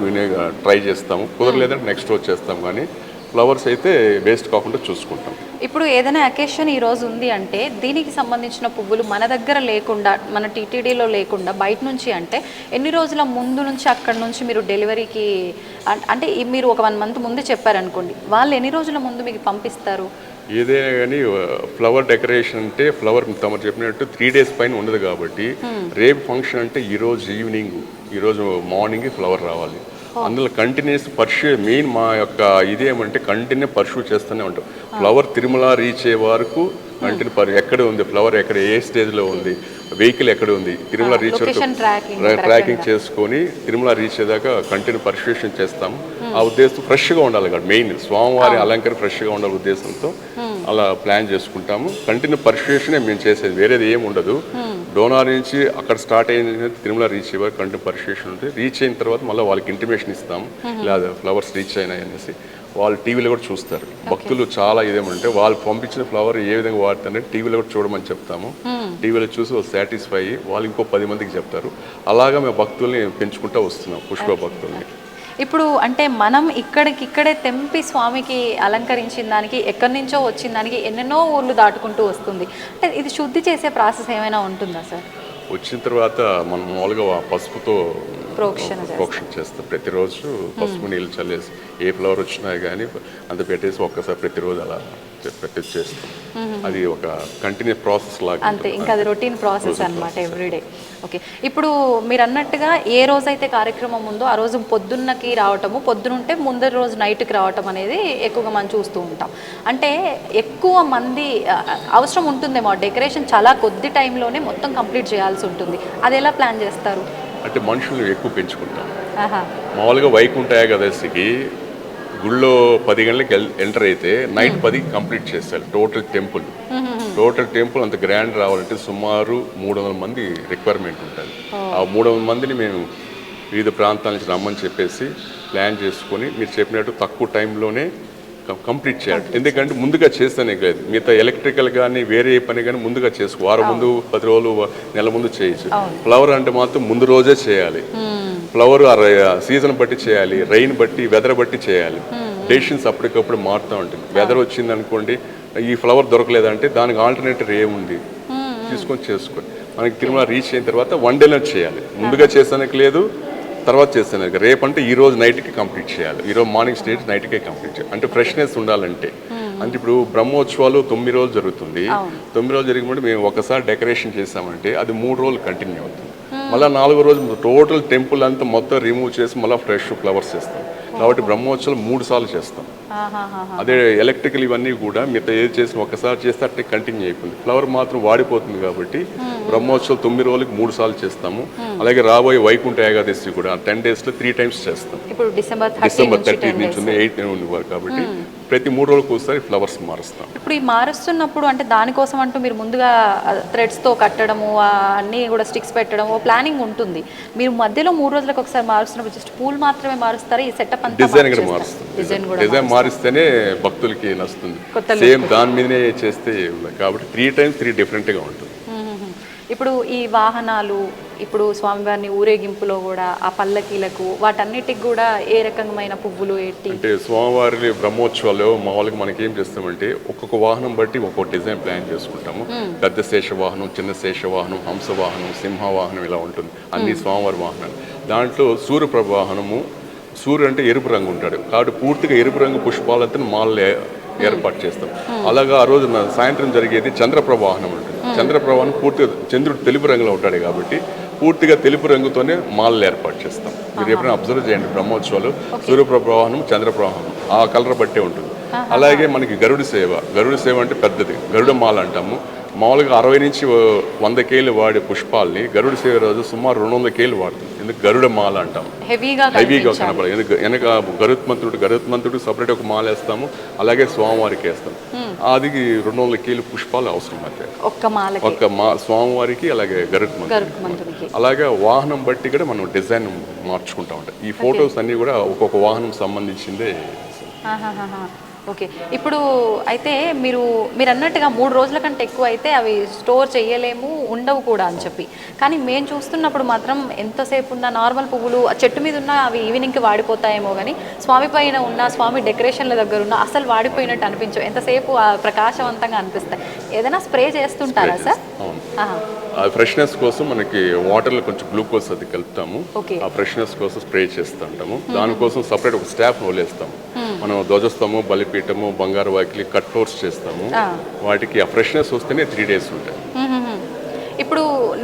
ట్రై చేస్తాము. కుదరలేదంటే నెక్స్ట్ రోజు చేస్తాం, కానీ ఫ్లవర్స్ అయితే వేస్ట్ కాకుండా చూసుకుంటాం. ఇప్పుడు ఏదైనా అకేషన్ ఈరోజు ఉంది అంటే దీనికి సంబంధించిన పువ్వులు మన దగ్గర లేకుండా, మన టీటీడీలో లేకుండా బయట నుంచి అంటే ఎన్ని రోజుల ముందు నుంచి అక్కడి నుంచి మీరు డెలివరీకి, అంటే మీరు ఒక 1 month ముందు చెప్పారనుకోండి, వాళ్ళు ఎన్ని రోజుల ముందు మీకు పంపిస్తారు? ఏదైనా కానీ ఫ్లవర్ డెకరేషన్ అంటే ఫ్లవర్ తమరు చెప్పినట్టు 3 days పైన ఉండదు కాబట్టి, రేపు ఫంక్షన్ అంటే ఈరోజు ఈవినింగ్, ఈరోజు మార్నింగ్ ఫ్లవర్ రావాలి. అందులో కంటిన్యూస్ మెయిన్ మా యొక్క ఇదేమంటే కంటిన్యూ పర్సూ చేస్తూనే ఉంటాం. ఫ్లవర్ తిరుమల రీచ్ అయ్యే వరకు కంటిన్యూ ఎక్కడ ఉంది ఫ్లవర్, ఎక్కడ ఏ స్టేజ్లో ఉంది, వెహికల్ ఎక్కడ ఉంది, తిరుమల రీచ్ ట్రాకింగ్ చేసుకొని తిరుమల రీచ్ అయ్యేదాకా కంటిన్యూ పర్స్యూషన్ చేస్తాం. ఆ ఉద్దేశం ఫ్రెష్గా ఉండాలి కదా, మెయిన్ స్వామివారి అలంకరణ ఫ్రెష్గా ఉండాలి ఉద్దేశంతో అలా ప్లాన్ చేసుకుంటాము. కంటిన్యూ పర్స్యూషనే మేము చేసేది, వేరేది ఏమి ఉండదు. డోనార్ నుంచి అక్కడ స్టార్ట్ అయిన తిరుమల రీచ్ అయ్యే కంటిన్యూ పర్స్యూషన్ ఉంటుంది. రీచ్ అయిన తర్వాత మళ్ళీ వాళ్ళకి ఇంటిమేషన్ ఇస్తాం, లేదా ఫ్లవర్స్ రీచ్ అయినాయి అనేసి. వాళ్ళు టీవీలో కూడా చూస్తారు. భక్తులు చాలా ఇదేమంటే వాళ్ళు పంపించిన ఫ్లవర్ ఏ విధంగా వాడుతారంటే టీవీలో కూడా చూడమని చెప్తాము. టీవీలో చూసి వాళ్ళు సాటిస్ఫై అయ్యి వాళ్ళు ఇంకో 10 మందికి చెప్తారు. అలాగా మేము భక్తుల్ని పెంచుకుంటూ వస్తున్నాం, పుష్ప భక్తుల్ని. ఇప్పుడు అంటే మనం ఇక్కడే తెంపి స్వామికి అలంకరించిన దానికి, ఎక్కడి నుంచో వచ్చిన దానికి ఎన్నెన్నో ఊర్లు దాటుకుంటూ వస్తుంది. అంటే ఇది శుద్ధి చేసే ప్రాసెస్ ఏమైనా ఉంటుందా సార్? వచ్చిన తర్వాత మనం మామూలుగా పసుపుతో ప్రోక్షణ చేస్తాం. ప్రతిరోజు పసుపు నీళ్ళు చల్లేసి ఏ ఫ్లవర్ వచ్చినా కానీ అంత పెట్టేసి ఒక్కసారి ప్రతిరోజు అలా చేస్తాం. అది ఒక కంటిన్యూ ప్రాసెస్ లాగా అంతే, ఇంకా అది రొటీన్ ప్రాసెస్ అనమాట, ఎవ్రీడే. ఓకే, ఇప్పుడు మీరు అన్నట్టుగా ఏ రోజైతే కార్యక్రమం ఉందో ఆ రోజు పొద్దున్నకి రావటము, పొద్దునుంటే ముందరి రోజు నైట్కి రావటం అనేది ఎక్కువగా మనం చూస్తూ ఉంటాం. అంటే ఎక్కువ మంది అవసరం ఉంటుందేమో, డెకరేషన్ చాలా కొద్ది టైంలోనే మొత్తం కంప్లీట్ చేయాల్సి ఉంటుంది. అది ఎలా ప్లాన్ చేస్తారు? అంటే మనుషులు ఎక్కువ పెంచుకుంటాం. మామూలుగా వైకుంఠ ఏకాదశికి గుళ్ళో 10 గంటలకు ఎంటర్ అయితే నైట్ 10కి కంప్లీట్ చేస్తారు టోటల్ టెంపుల్. అంత గ్రాండ్ రావాలంటే సుమారు 300 మంది రిక్వైర్మెంట్ ఉంటుంది. ఆ 300 మందిని మేము వివిధ ప్రాంతాల నుంచి రమ్మని చెప్పేసి ప్లాన్ చేసుకొని మీరు చెప్పినట్టు తక్కువ టైంలోనే కంప్లీట్ చేయాలి. ఎందుకంటే ముందుగా చేస్తేనే కాదు, మిగతా ఎలక్ట్రికల్ కానీ వేరే పని కానీ ముందుగా చేసుకో, వారం ముందు 10 రోజులు నెల ముందు చేయొచ్చు. ఫ్లవర్ అంటే మాత్రం ముందు రోజే చేయాలి. ఫ్లవర్ సీజన్ బట్టి చేయాలి, రైన్ బట్టి, వెదర్ బట్టి చేయాలి. డెసిషన్స్ అప్పటికప్పుడు మారుతూ ఉంటుంది. వెదర్ వచ్చింది అనుకోండి, ఈ ఫ్లవర్ దొరకలేదంటే దానికి ఆల్టర్నేటివ్ ఏముంది తీసుకొని చేసుకోండి. మనకి తిరుమల రీచ్ అయిన తర్వాత 1 day చేయాలి. ముందుగా చేస్తానికి లేదు, తర్వాత చేస్తాను. రేపంటే ఈ రోజు నైట్కి కంప్లీట్ చేయాలి, ఈరోజు మార్నింగ్ స్టేజ్ నైట్కే కంప్లీట్ చేయాలి. అంటే ఫ్రెష్నెస్ ఉండాలంటే. అంటే ఇప్పుడు బ్రహ్మోత్సవాలు 9 రోజులు జరుగుతుంది. 9 రోజులు జరిగినప్పుడు మేము ఒకసారి డెకరేషన్ చేసామంటే అది 3 రోజులు కంటిన్యూ అవుతుంది. మళ్ళీ 4వ రోజు టోటల్ టెంపుల్ అంతా మొత్తం రిమూవ్ చేసి మళ్ళీ ఫ్రెష్ ఫ్లవర్స్ చేస్తాం. కాబట్టి బ్రహ్మోత్సవాలు 3 సార్లు చేస్తాం. అదే ఎలక్ట్రికల్ ఇవన్నీ కూడా మిగతా ఏది చేసిన ఒక్కసారి చేస్తే అట్టే కంటిన్యూ అయిపోతుంది. ఫ్లవర్ మాత్రం వాడిపోతుంది కాబట్టి బ్రహ్మోత్సవాలు 9 రోజులకి 3 సార్లు చేస్తాము. అలాగే రాబోయే వైకుంఠ ఏకాదశి కూడా 10 డేస్లో 3 టైమ్స్ చేస్తాం. ఇప్పుడు డిసెంబర్ 30 నుంచి ఉంది, 8 ఉంది కాబట్టి ప్రతి 3 రోజులకు ఒకసారి ఫ్లవర్స్ మారుస్తాం. ఇప్పుడు ఈ మారుస్తున్నప్పుడు అంటే దానికోసం అంటూ మీరు ముందుగా థ్రెడ్స్తో కట్టడము అన్నీ కూడా స్టిక్స్ పెట్టడము ప్లానింగ్ ఉంటుంది. మీరు మధ్యలో 3 రోజులకు ఒకసారి మారుస్తున్నప్పుడు జస్ట్ పూలు మాత్రమే మారుస్తారా? ఈ సెటప్ అంతా డిజైన్ కూడా మారుస్తుంది. డిజైన్ మారిస్తేనే భక్తులకి నచ్చుతుంది. సేమ్ దాని మీదనే చేస్తే కాబట్టి 3 times 3 డిఫరెంట్గా ఉంటుంది. ఇప్పుడు ఈ వాహనాలు ఇప్పుడు స్వామివారిని ఊరేగింపులో కూడా ఆ పల్లకీలకు వాటన్నిటికి కూడా ఏ రకమైన పువ్వులు ఎట్టి అంటే స్వామివారి బ్రహ్మోత్సవాలు మామూలుగా మనకి ఏం చేస్తామంటే ఒక్కొక్క వాహనం బట్టి ఒక్కొక్క డిజైన్ ప్లాన్ చేసుకుంటాము. పెద్ద శేష వాహనం, చిన్న శేష వాహనం, హంస వాహనం, సింహ వాహనం ఇలా ఉంటుంది. అన్ని స్వామివారి వాహనాలు. దాంట్లో సూర్యప్రభ వాహనము, సూర్యుడు అంటే ఎరుపు రంగు ఉంటాడు కాబట్టి పూర్తిగా ఎరుపు రంగు పుష్పాలతో మాలలు ఏర్పాటు చేస్తాం. అలాగా ఆ రోజు సాయంత్రం జరిగేది చంద్రప్రభ వాహనం ఉంటుంది. చంద్రప్రభావం పూర్తిగా చంద్రుడు తెలుపు రంగులో ఉంటాడు కాబట్టి పూర్తిగా తెలుపు రంగుతోనే మాలలు ఏర్పాటు చేస్తాం. మీరు ఎప్పుడైనా అబ్జర్వ్ చేయండి బ్రహ్మోత్సవాలు సూర్యప్రవాహనం, చంద్రప్రవాహనం ఆ కలర్ బట్టే ఉంటుంది. అలాగే మనకి గరుడ సేవ అంటే పెద్దది గరుడ మాల అంటాము. మామూలుగా 60 నుంచి 100 కేలు వాడే పుష్పాలని గరుడ సేవ రోజు సుమారు 200 కేలు వాడుతుంది. ఎందుకు గరుడ మాల అంటాము. హెవీగా కనపడాలి. ఎందుకు వెనక గరుత్మంతుడు సపరేట్ ఒక మాల వేస్తాము. అలాగే స్వామివారికి వేస్తాం. అది 200 కేలు పుష్పాలు అవసరం అయితే స్వామివారికి, అలాగే గరుత్మంతుడికి. అలాగే వాహనం బట్టి కూడా మనం డిజైన్ మార్చుకుంటా ఉంటాం. ఈ ఫొటోస్ అన్ని కూడా ఒక్కొక్క వాహనం సంబంధించిందే. ఓకే. ఇప్పుడు అయితే మీరు అన్నట్టుగా 3 రోజుల కంటే ఎక్కువ అయితే అవి స్టోర్ చేయలేము, ఉండవు కూడా అని చెప్పి. కానీ మేము చూస్తున్నప్పుడు మాత్రం ఎంతసేపు ఉన్న నార్మల్ పువ్వులు చెట్టు మీద ఉన్న అవి ఈవినింగ్కి వాడిపోతాయేమో కానీ స్వామి పైన ఉన్న స్వామి డెకరేషన్ల దగ్గర ఉన్న అసలు వాడిపోయినట్టు అనిపించవు. ఎంతసేపు ప్రకాశవంతంగా అనిపిస్తాయి. ఏదైనా స్ప్రే చేస్తుంటారా సార్? ఆ ఫ్రెష్నెస్ కోసం మనకి వాటర్లో కొంచెం గ్లూకోజ్ అది కలుపుతాము. ఆ ఫ్రెష్నెస్ కోసం స్ప్రే చేస్తూ ఉంటాము. దానికోసం సపరేట్ ఒక స్టాఫ్ వదిలేస్తాము. మనం ధ్వజస్తము, బలిపీఠము, బంగారు వాకిలి కట్ ఫ్లోర్స్ చేస్తాము. వాటికి ఆ ఫ్రెష్నెస్ వస్తేనే 3 days ఉంటాయి. ఇప్పుడు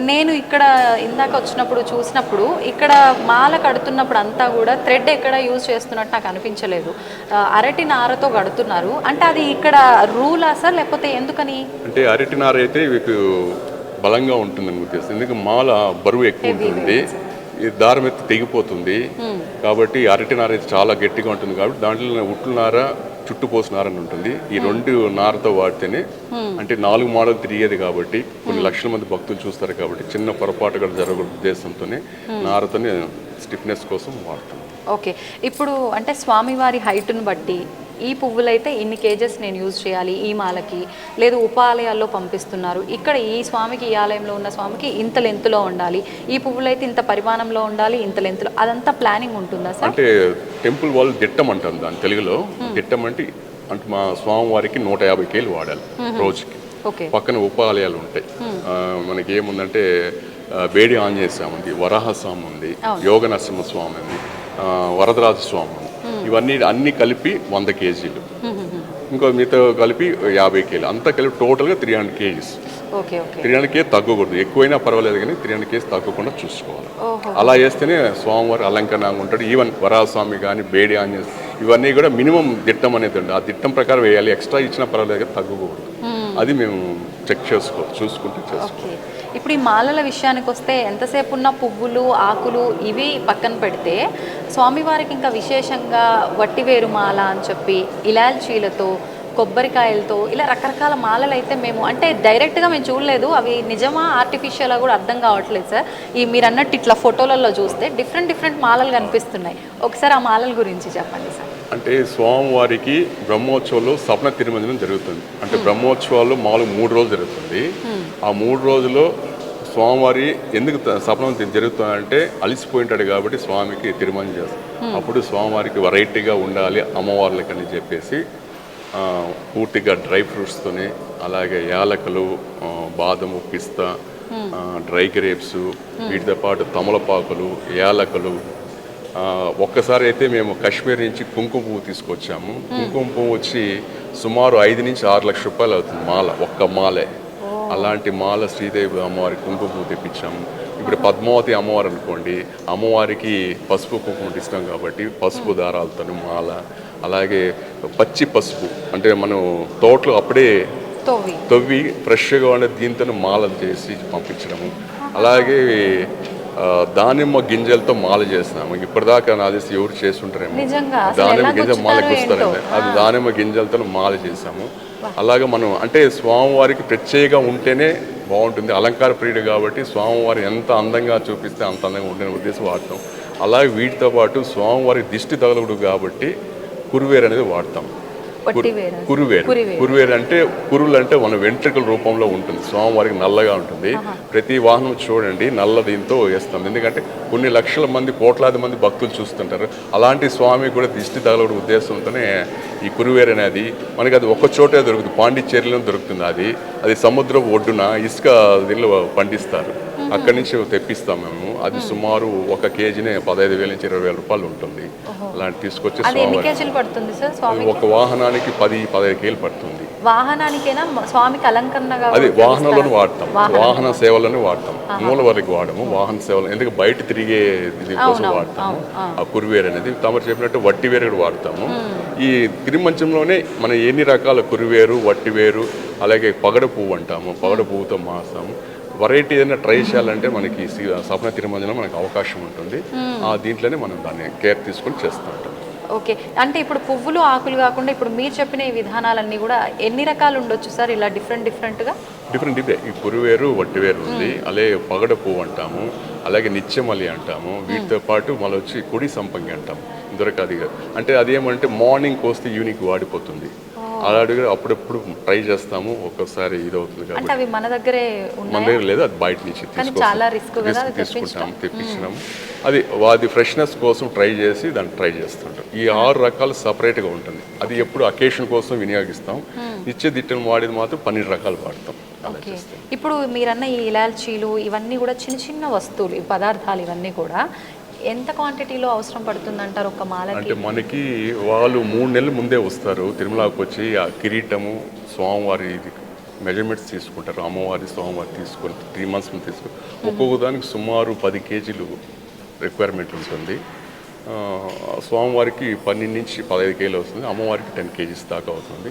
నేను ఇక్కడ ఇందాక వచ్చినప్పుడు చూసినప్పుడు ఇక్కడ మాల కడుతున్నప్పుడు అంతా కూడా థ్రెడ్ ఎక్కడ యూజ్ చేస్తున్నట్టు నాకు అనిపించలేదు. అరటి నారతో కడుతున్నారు. అంటే అది ఇక్కడ రూలా సార్ లేకపోతే ఎందుకని? అంటే అరటి నార అయితే మీకు బలంగా ఉంటుందని ఉద్దేశం. ఎందుకంటే మాల బరువు ఎక్కువ ఉంటుంది, ఈ దారం ఎత్తి తెగిపోతుంది. కాబట్టి అరటి నార అయితే చాలా గట్టిగా ఉంటుంది కాబట్టి దాంట్లో ఉట్లు నార, చుట్టు పోసిన నార అని ఉంటుంది. ఈ 2 నారతో వాడితేనే అంటే 4 మోడల్ తిరిగేది కాబట్టి కొన్ని లక్షల మంది భక్తులు చూస్తారు కాబట్టి చిన్న పొరపాటు కూడా జరగకూడదు ఉద్దేశంతోనే నారతోనే స్టిఫ్నెస్ కోసం వాడుతుంది. ఓకే. ఇప్పుడు అంటే స్వామివారి హైట్ను బట్టి ఈ పువ్వులైతే ఇన్ని కేజెస్ నేను యూజ్ చేయాలి ఈ మాలకి, లేదు ఉపాలయాల్లో పంపిస్తున్నారు, ఇక్కడ ఈ స్వామికి ఈ ఆలయంలో ఉన్న స్వామికి ఇంత లెంత్లో ఉండాలి, ఈ పువ్వులైతే ఇంత పరిమాణంలో ఉండాలి, ఇంత లెంత్లో, అదంతా ప్లానింగ్ ఉంటుందా సార్? అంటే టెంపుల్ వాళ్ళు దిట్టం అంటారు దాని తెలుగులో. దిట్టం అంటే మా స్వామివారికి 150 కేలు వాడాలి రోజుకి. పక్కన ఉపాలయాలు ఉంటాయి. మనకి ఏముందంటే బేడి ఆంజనేయ స్వామి ఉంది, వరాహ స్వామి ఉంది, యోగ నరసింహ స్వామి ఉంది, వరదరాజ స్వామి ఉంది. ఇవన్నీ అన్ని కలిపి 100 కేజీలు, ఇంకో మిగతా కలిపి 50 కేజీలు, అంతా కలిపి టోటల్గా 300 కేజీస్. 300 కేజీ తగ్గకూడదు, ఎక్కువైనా పర్వాలేదు కానీ 300 కేజీ తగ్గకుండా చూసుకోవాలి. అలా వేస్తేనే స్వామివారి అలంకరణంగా ఉంటాడు. ఈవెన్ వరాహస్వామి కానీ బేడి ఆంజనేయ ఇవన్నీ కూడా మినిమం దిట్టం అనేది ఉంది. ఆ దిట్టం ప్రకారం వేయాలి. ఎక్స్ట్రా ఇచ్చినా పర్వాలేదు కానీ తగ్గకూడదు. అది మేము చెక్ చూసుకుంటే చేసుకోవాలి. ఇప్పుడు ఈ మాలల విషయానికి వస్తే ఎంతసేపు ఉన్న పువ్వులు, ఆకులు ఇవి పక్కన పెడితే స్వామివారికి ఇంకా విశేషంగా వట్టివేరు మాల అని చెప్పి ఇలాచీలతో, కొబ్బరికాయలతో ఇలా రకరకాల మాలలు అయితే మేము అంటే డైరెక్ట్గా మేము చూడలేదు. అవి నిజమా ఆర్టిఫిషియల్గా కూడా అర్థం కావట్లేదు సార్. ఈ మీరు అన్నట్టు ఇట్లా ఫోటోలలో చూస్తే డిఫరెంట్ మాలలు కనిపిస్తున్నాయి. ఒకసారి ఆ మాలల గురించి చెప్పండి సార్. అంటే స్వామివారికి బ్రహ్మోత్సవాలు సప్న తిరుమంజనం జరుగుతుంది. అంటే బ్రహ్మోత్సవాలు మామూలుగా 3 రోజులు జరుగుతుంది. ఆ 3 రోజుల్లో స్వామివారి ఎందుకు సప్నం జరుగుతుందంటే అలిసిపోయింటాడు కాబట్టి స్వామికి తిరుమంజనం చేస్తాం. అప్పుడు స్వామివారికి వెరైటీగా ఉండాలి అమ్మవార్లకని చెప్పేసి పూర్తిగా డ్రై ఫ్రూట్స్తోనే, అలాగే యాలకులు, బాదము, పిస్తా, డ్రై గ్రేప్స్, వీటితో పాటు తమలపాకులు, యాలకులు. ఒక్కసారి అయితే మేము కాశ్మీర్ నుంచి కుంకుమ పువ్వు తీసుకొచ్చాము. కుంకుమ పువ్వు వచ్చి సుమారు 5 నుంచి 6 లక్షల రూపాయలు అవుతుంది మాల, ఒక్క మాలే. అలాంటి మాల శ్రీదేవి అమ్మవారికి కుంకుమ పువ్వు తెప్పించాము. ఇప్పుడు పద్మావతి అమ్మవారు అనుకోండి, అమ్మవారికి పసుపు కుంకుమ ఇష్టం కాబట్టి పసుపు దారాలతో మాల, అలాగే పచ్చి పసుపు అంటే మనం తోటలో అప్పుడే తవ్వి ఫ్రెష్గా ఉండే దీంతో మాలలు చేసి పంపించడము. అలాగే దానిమ్మ గింజలతో మాల చేస్తున్నాము. ఇప్పటిదాకా నా తెలిసి ఎవరు చేస్తుంటారేమో దానిమ్మ గింజ మాలకు వస్తారండి, అది దానిమ్మ గింజలతో మాల చేసాము. అలాగే మనం అంటే స్వామివారికి ప్రత్యేకంగా ఉంటేనే బాగుంటుంది. అలంకార ప్రియుడు కాబట్టి స్వామివారి ఎంత అందంగా చూపిస్తే అంత అందంగా ఉండే ఉద్దేశం వాడతాం. అలాగే వీటితో పాటు స్వామివారికి దిష్టి తగలడు కాబట్టి కురువేరు అనేది వాడతాం. కురువేరు అంటే కురులు అంటే మన వెంట్రుకల రూపంలో ఉంటుంది, స్వామివారికి నల్లగా ఉంటుంది. ప్రతి వాహనం చూడండి నల్ల దీంతో వేస్తాం, ఎందుకంటే కొన్ని లక్షల మంది కోట్లాది మంది భక్తులు చూస్తుంటారు. అలాంటి స్వామి కూడా దిష్టి తగలడు ఉద్దేశంతోనే ఈ కురువేరు అనేది మనకి అది ఒక్క చోటే దొరుకుతుంది, పాండిచ్చేరిలో దొరుకుతుంది. అది సముద్రం ఒడ్డున ఇసుక దీనిలో పండిస్తారు, అక్కడి నుంచి తెప్పిస్తాం మేము. అది సుమారు 1 కేజీనే 15,000 నుంచి 20,000 రూపాయలు ఉంటుంది. అలాంటి తీసుకొచ్చి ఒక వాహనానికి 10-15 కేజీలు పడుతుంది. వాహనానికైనా స్వామికి అలంకరణగా అది వాహనంలోనే వాడతాం, వాహన సేవలను వాడతాం, మూలవరికి వాడము, వాహన సేవలు ఎందుకు బయట తిరిగే కోసం వాడతాము. ఆ కురువేరు అనేది తమరు చెప్పినట్టు వట్టివేరు కూడా వాడతాము. ఈ తిరుమంచంలోనే మనం ఎన్ని రకాల కురువేరు, వట్టివేరు, అలాగే పగడ పువ్వు అంటాము, పగడ పువ్వుతో మాసాము. వెరైటీ ఏదైనా ట్రై చేయాలంటే మనకి సప్న తిరుమంజనం మనకు అవకాశం ఉంటుంది. ఆ దీంట్లోనే మనం దాన్ని కేర్ తీసుకొని చేస్తూ ఉంటాం. ఓకే, అంటే ఇప్పుడు పువ్వులు ఆకులు కాకుండా ఇప్పుడు మీరు చెప్పిన ఈ విధానాలన్నీ కూడా ఎన్ని రకాలు ఉండొచ్చు సార్ ఇలా డిఫరెంట్గా? డిఫరెంట్ ఇదే ఈ కురువేరు వట్టివేరు ఉంది, అలాగే పగడ పువ్వు అంటాము, అలాగే నిత్యమల్లి అంటాము. వీటితో పాటు మళ్ళీ వచ్చి కుడి సంపంగి అంటాము. దొరకది అంటే అదేమంటే మార్నింగ్ కోస్తే ఈవినింగ్ వాడిపోతుంది. అలాంటివి అప్పుడప్పుడు ట్రై చేస్తాము, ఒక్కోసారి ఇది అవుతుంది కాబట్టి అవి మన దగ్గర లేదు, అది బయట నుంచి తీసుకుంటాము, తెప్పించినాము. అది ఫ్రెష్నెస్ కోసం ట్రై చేసి దాన్ని ట్రై చేస్తుంటాం. ఈ 6 రకాలు సపరేట్గా ఉంటుంది, అది ఎప్పుడు అకేషన్ కోసం వినియోగిస్తాం. నిత్య దిట్టం వాడేది మాత్రం 12 రకాలు వాడతాం. ఇప్పుడు మీరన్న ఈ ఇలాచీలు ఇవన్నీ కూడా చిన్న చిన్న వస్తువులు, ఈ పదార్థాలు ఇవన్నీ కూడా ఎంత క్వాంటిటీలో అవసరం పడుతుంది అంటారు ఒక మాలకి? అంటే మనకి వాళ్ళు 3 నెలల ముందే వస్తారు తిరుమలకి వచ్చి, ఆ కిరీటము స్వామివారి మెజర్మెంట్స్ తీసుకుంటారు, అమ్మవారి స్వామివారి తీసుకొని 3 months తీసుకొని ఒక్కొక్క దానికి సుమారు 10 కేజీలు రిక్వైర్మెంట్ ఉంటుంది. స్వామివారికి 12 నుంచి 15 కేజీలు వస్తుంది, అమ్మవారికి 10 కేజీస్ దాకా అవుతుంది.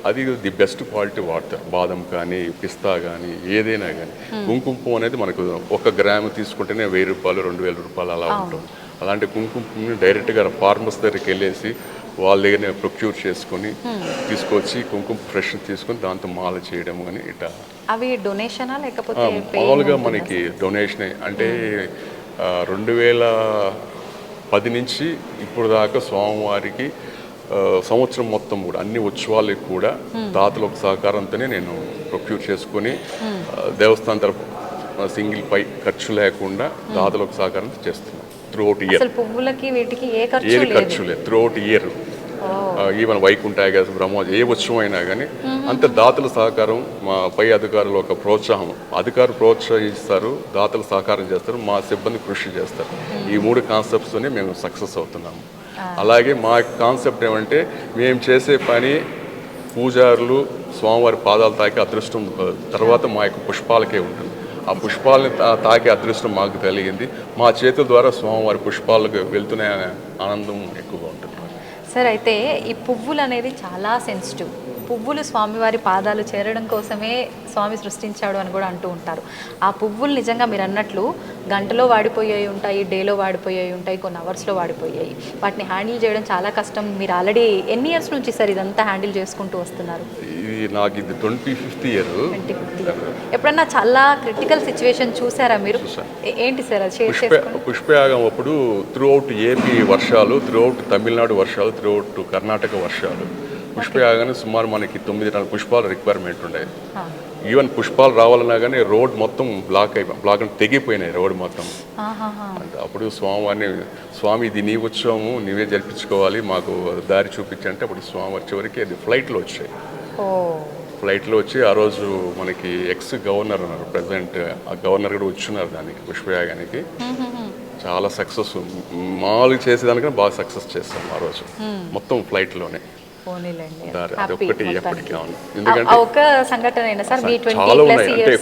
అది ది బెస్ట్ క్వాలిటీ వాడతారు. బాదం కానీ పిస్తా కానీ ఏదైనా కానీ. కుంకుమ అనేది మనకు 1 గ్రాము తీసుకుంటేనే 1000 రూపాయలు 2000 రూపాయలు అలా ఉంటుంది. అలాంటి కుంకుమని డైరెక్ట్గా ఫార్మర్స్ దగ్గరికి వెళ్ళేసి వాళ్ళ దగ్గర ప్రొక్యూర్ చేసుకొని తీసుకొచ్చి కుంకుమ ఫ్రెష్ తీసుకొని దాంతో మాల చేయడం కానీ ఇట్లా. అవి డొనేషనా లేకపోతే మామూలుగా మనకి డొనేషనే. అంటే 2010 నుంచి ఇప్పుడు దాకా స్వామివారికి సంవత్సరం మొత్తం కూడా అన్ని ఉత్సవాలకు కూడా దాతల ఒక సహకారంతోనే నేను ప్రొక్యూర్ చేసుకొని దేవస్థానం తరపు సింగిల్ పై ఖర్చు లేకుండా దాతల ఒక సహకారంతో చేస్తున్నాను త్రూఅవుట్ ఇయర్. పువ్వులకి వీటికి ఏ ఖర్చు లేదు throughout year. Even Vaikuntha Ekadashi, Brahmotsavam ఏ ఉత్సవం అయినా కానీ అంత దాతల సహకారం, మా పై అధికారులు ఒక ప్రోత్సాహం, అధికారులు ప్రోత్సహిస్తారు, దాతలు సహకారం చేస్తారు, మా సిబ్బంది కృషి చేస్తారు. ఈ 3 కాన్సెప్ట్స్తోనే మేము సక్సెస్ అవుతున్నాము. అలాగే మా కాన్సెప్ట్ ఏమంటే మేము చేసే పని పూజారులు స్వామివారి పాదాలు తాకి అదృష్టం తర్వాత మా యొక్క పుష్పాలకే ఉంటుంది. ఆ పుష్పాలని తాకే అదృష్టం మాకు కలిగింది. మా చేతుల ద్వారా స్వామివారి పుష్పాలకు వెళ్తున్న ఆనందం ఎక్కువగా ఉంటుంది. సార్, అయితే ఈ పువ్వులు అనేది చాలా సెన్సిటివ్. పువ్వులు స్వామివారి పాదాలు చేరడం కోసమే స్వామి సృష్టించాడు అని కూడా అంటూ ఉంటారు. ఆ పువ్వులు నిజంగా మీరు అన్నట్లు గంటలో వాడిపోయాయి ఉంటాయి, డేలో వాడిపోయాయి ఉంటాయి, కొన్ని అవర్స్లో వాడిపోయాయి. వాటిని హ్యాండిల్ చేయడం చాలా కష్టం. మీరు ఆల్రెడీ ఎన్ని ఇయర్స్ నుంచి సార్ ఇదంతా హ్యాండిల్ చేసుకుంటూ వస్తున్నారు? నాకు ఇది 25th ఇయర్. ఎప్పుడన్నా చాలా క్రిటికల్ సిచ్యువేషన్ చూసారా మీరు? ఏంటి సార్ అది? పుష్పయాగం అప్పుడు త్రూఅవుట్ ఏపీ వర్షాలు, త్రూఅవుట్ తమిళనాడు వర్షాలు, త్రూఅవుట్ కర్ణాటక వర్షాలు. పుష్పయాగానే సుమారు మనకి 9 పుష్పాలు రిక్వైర్మెంట్ ఉండేది. ఈవెన్ పుష్పాలు రావాలన్నా కానీ రోడ్ మొత్తం బ్లాక్ తెగిపోయినాయి రోడ్ మొత్తం. అప్పుడు స్వామి ఇది నీ ఉత్సవము, నీవే జరిపించుకోవాలి, మాకు దారి చూపించంటే అప్పుడు స్వామి చివరికి అది ఫ్లైట్లో వచ్చాయి. ఫ్లైట్లో వచ్చి ఆ రోజు మనకి ఎక్స్ గవర్నర్ ఉన్నారు, ప్రెసిడెంట్, ఆ గవర్నర్ కూడా వచ్చున్నారు దానికి పుష్పయాగానికి. చాలా సక్సెస్, మామూలుగా చేసేదానికన్నా బాగా సక్సెస్ చేస్తాం ఆ రోజు మొత్తం ఫ్లైట్లోనే. ఎందుకంటే చాలా ఉన్నాయి. అంటే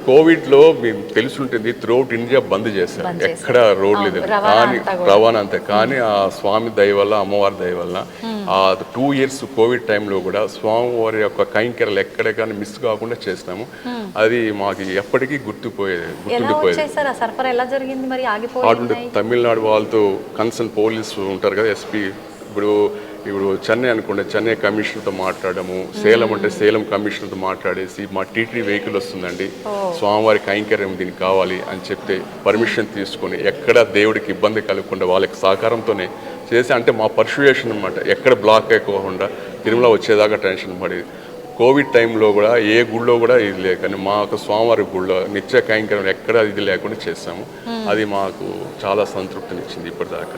కోవిడ్లో మేము తెలుసుంటుంది త్రూఅవుట్ ఇండియా బంద్ చేశారు, ఎక్కడ రోడ్లు లేదు కానీ రవాణా అంతే. కానీ ఆ స్వామి దయ వల్ల, అమ్మవారి దయ వల్ల ఆ 2 years కోవిడ్ టైంలో కూడా స్వామివారి యొక్క కైంకర్యాలు ఎక్కడ కానీ మిస్ కాకుండా చేసినాము. అది మాకు ఎప్పటికీ గుర్తుండిపోయేది. సరఫరా ఎలా జరిగింది మరి? అటు తమిళనాడు వాళ్ళతో కన్సర్న్ పోలీసు ఉంటారు కదా, ఎస్పీ. ఇప్పుడు చెన్నై అనుకోండి, చెన్నై కమిషనర్తో మాట్లాడము, సేలం అంటే సేలం కమిషనర్తో మాట్లాడేసి మా టీటీ వెహికల్ వస్తుందండి, స్వామివారి కైంకర్యం దీనికి కావాలి అని చెప్తే పర్మిషన్ తీసుకొని ఎక్కడ దేవుడికి ఇబ్బంది కలగకుండా వాళ్ళకి సహకారంతోనే చేసి, అంటే మా పర్సుయేషన్ అనమాట, ఎక్కడ బ్లాక్ అయిపోకుండా తిరుమల వచ్చేదాకా టెన్షన్ పడి. కోవిడ్ టైంలో కూడా ఏ గుళ్ళో కూడా ఇది లేదు, కానీ మా యొక్క స్వామివారి గుళ్ళో నిత్య కైంకర్యం ఎక్కడ ఇది లేకుండా చేసాము. అది మాకు చాలా సంతృప్తినిచ్చింది ఇప్పటిదాకా.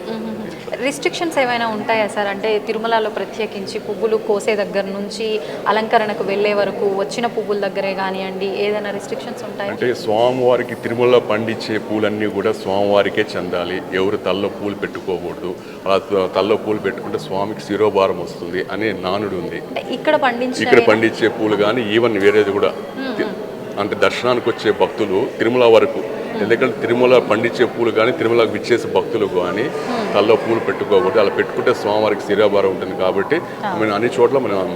రిస్ట్రిక్షన్స్ ఏమైనా ఉంటాయా సార్? అంటే తిరుమలలో ప్రత్యేకించి పువ్వులు కోసే దగ్గర నుంచి అలంకరణకు వెళ్ళే వరకు వచ్చిన పువ్వుల దగ్గరే కానివ్వండి, ఏదైనా రిస్ట్రిక్షన్స్ ఉంటాయా? అంటే స్వామివారికి తిరుమలలో పండించే పూలన్నీ కూడా స్వామివారికే చెందాలి, ఎవరు తల్లో పూలు పెట్టుకోకూడదు. అలా తల్లో పూలు పెట్టుకుంటే స్వామికి శిరోభారం వస్తుంది అనే నానుడు ఉంది. ఇక్కడ పండించే పూలు కానీ ఈవెన్ వేరేది కూడా, అంటే దర్శనానికి వచ్చే భక్తులు తిరుమల వరకు, ఎందుకంటే తిరుమల పండించే పూలు కానీ తిరుమలకు విచ్చేసే భక్తులు కానీ తల్లో పూలు పెట్టుకోకూడదు. అలా పెట్టుకుంటే స్వామివారికి శిరోభారం ఉంటుంది. కాబట్టి మేము అన్ని చోట్ల మనం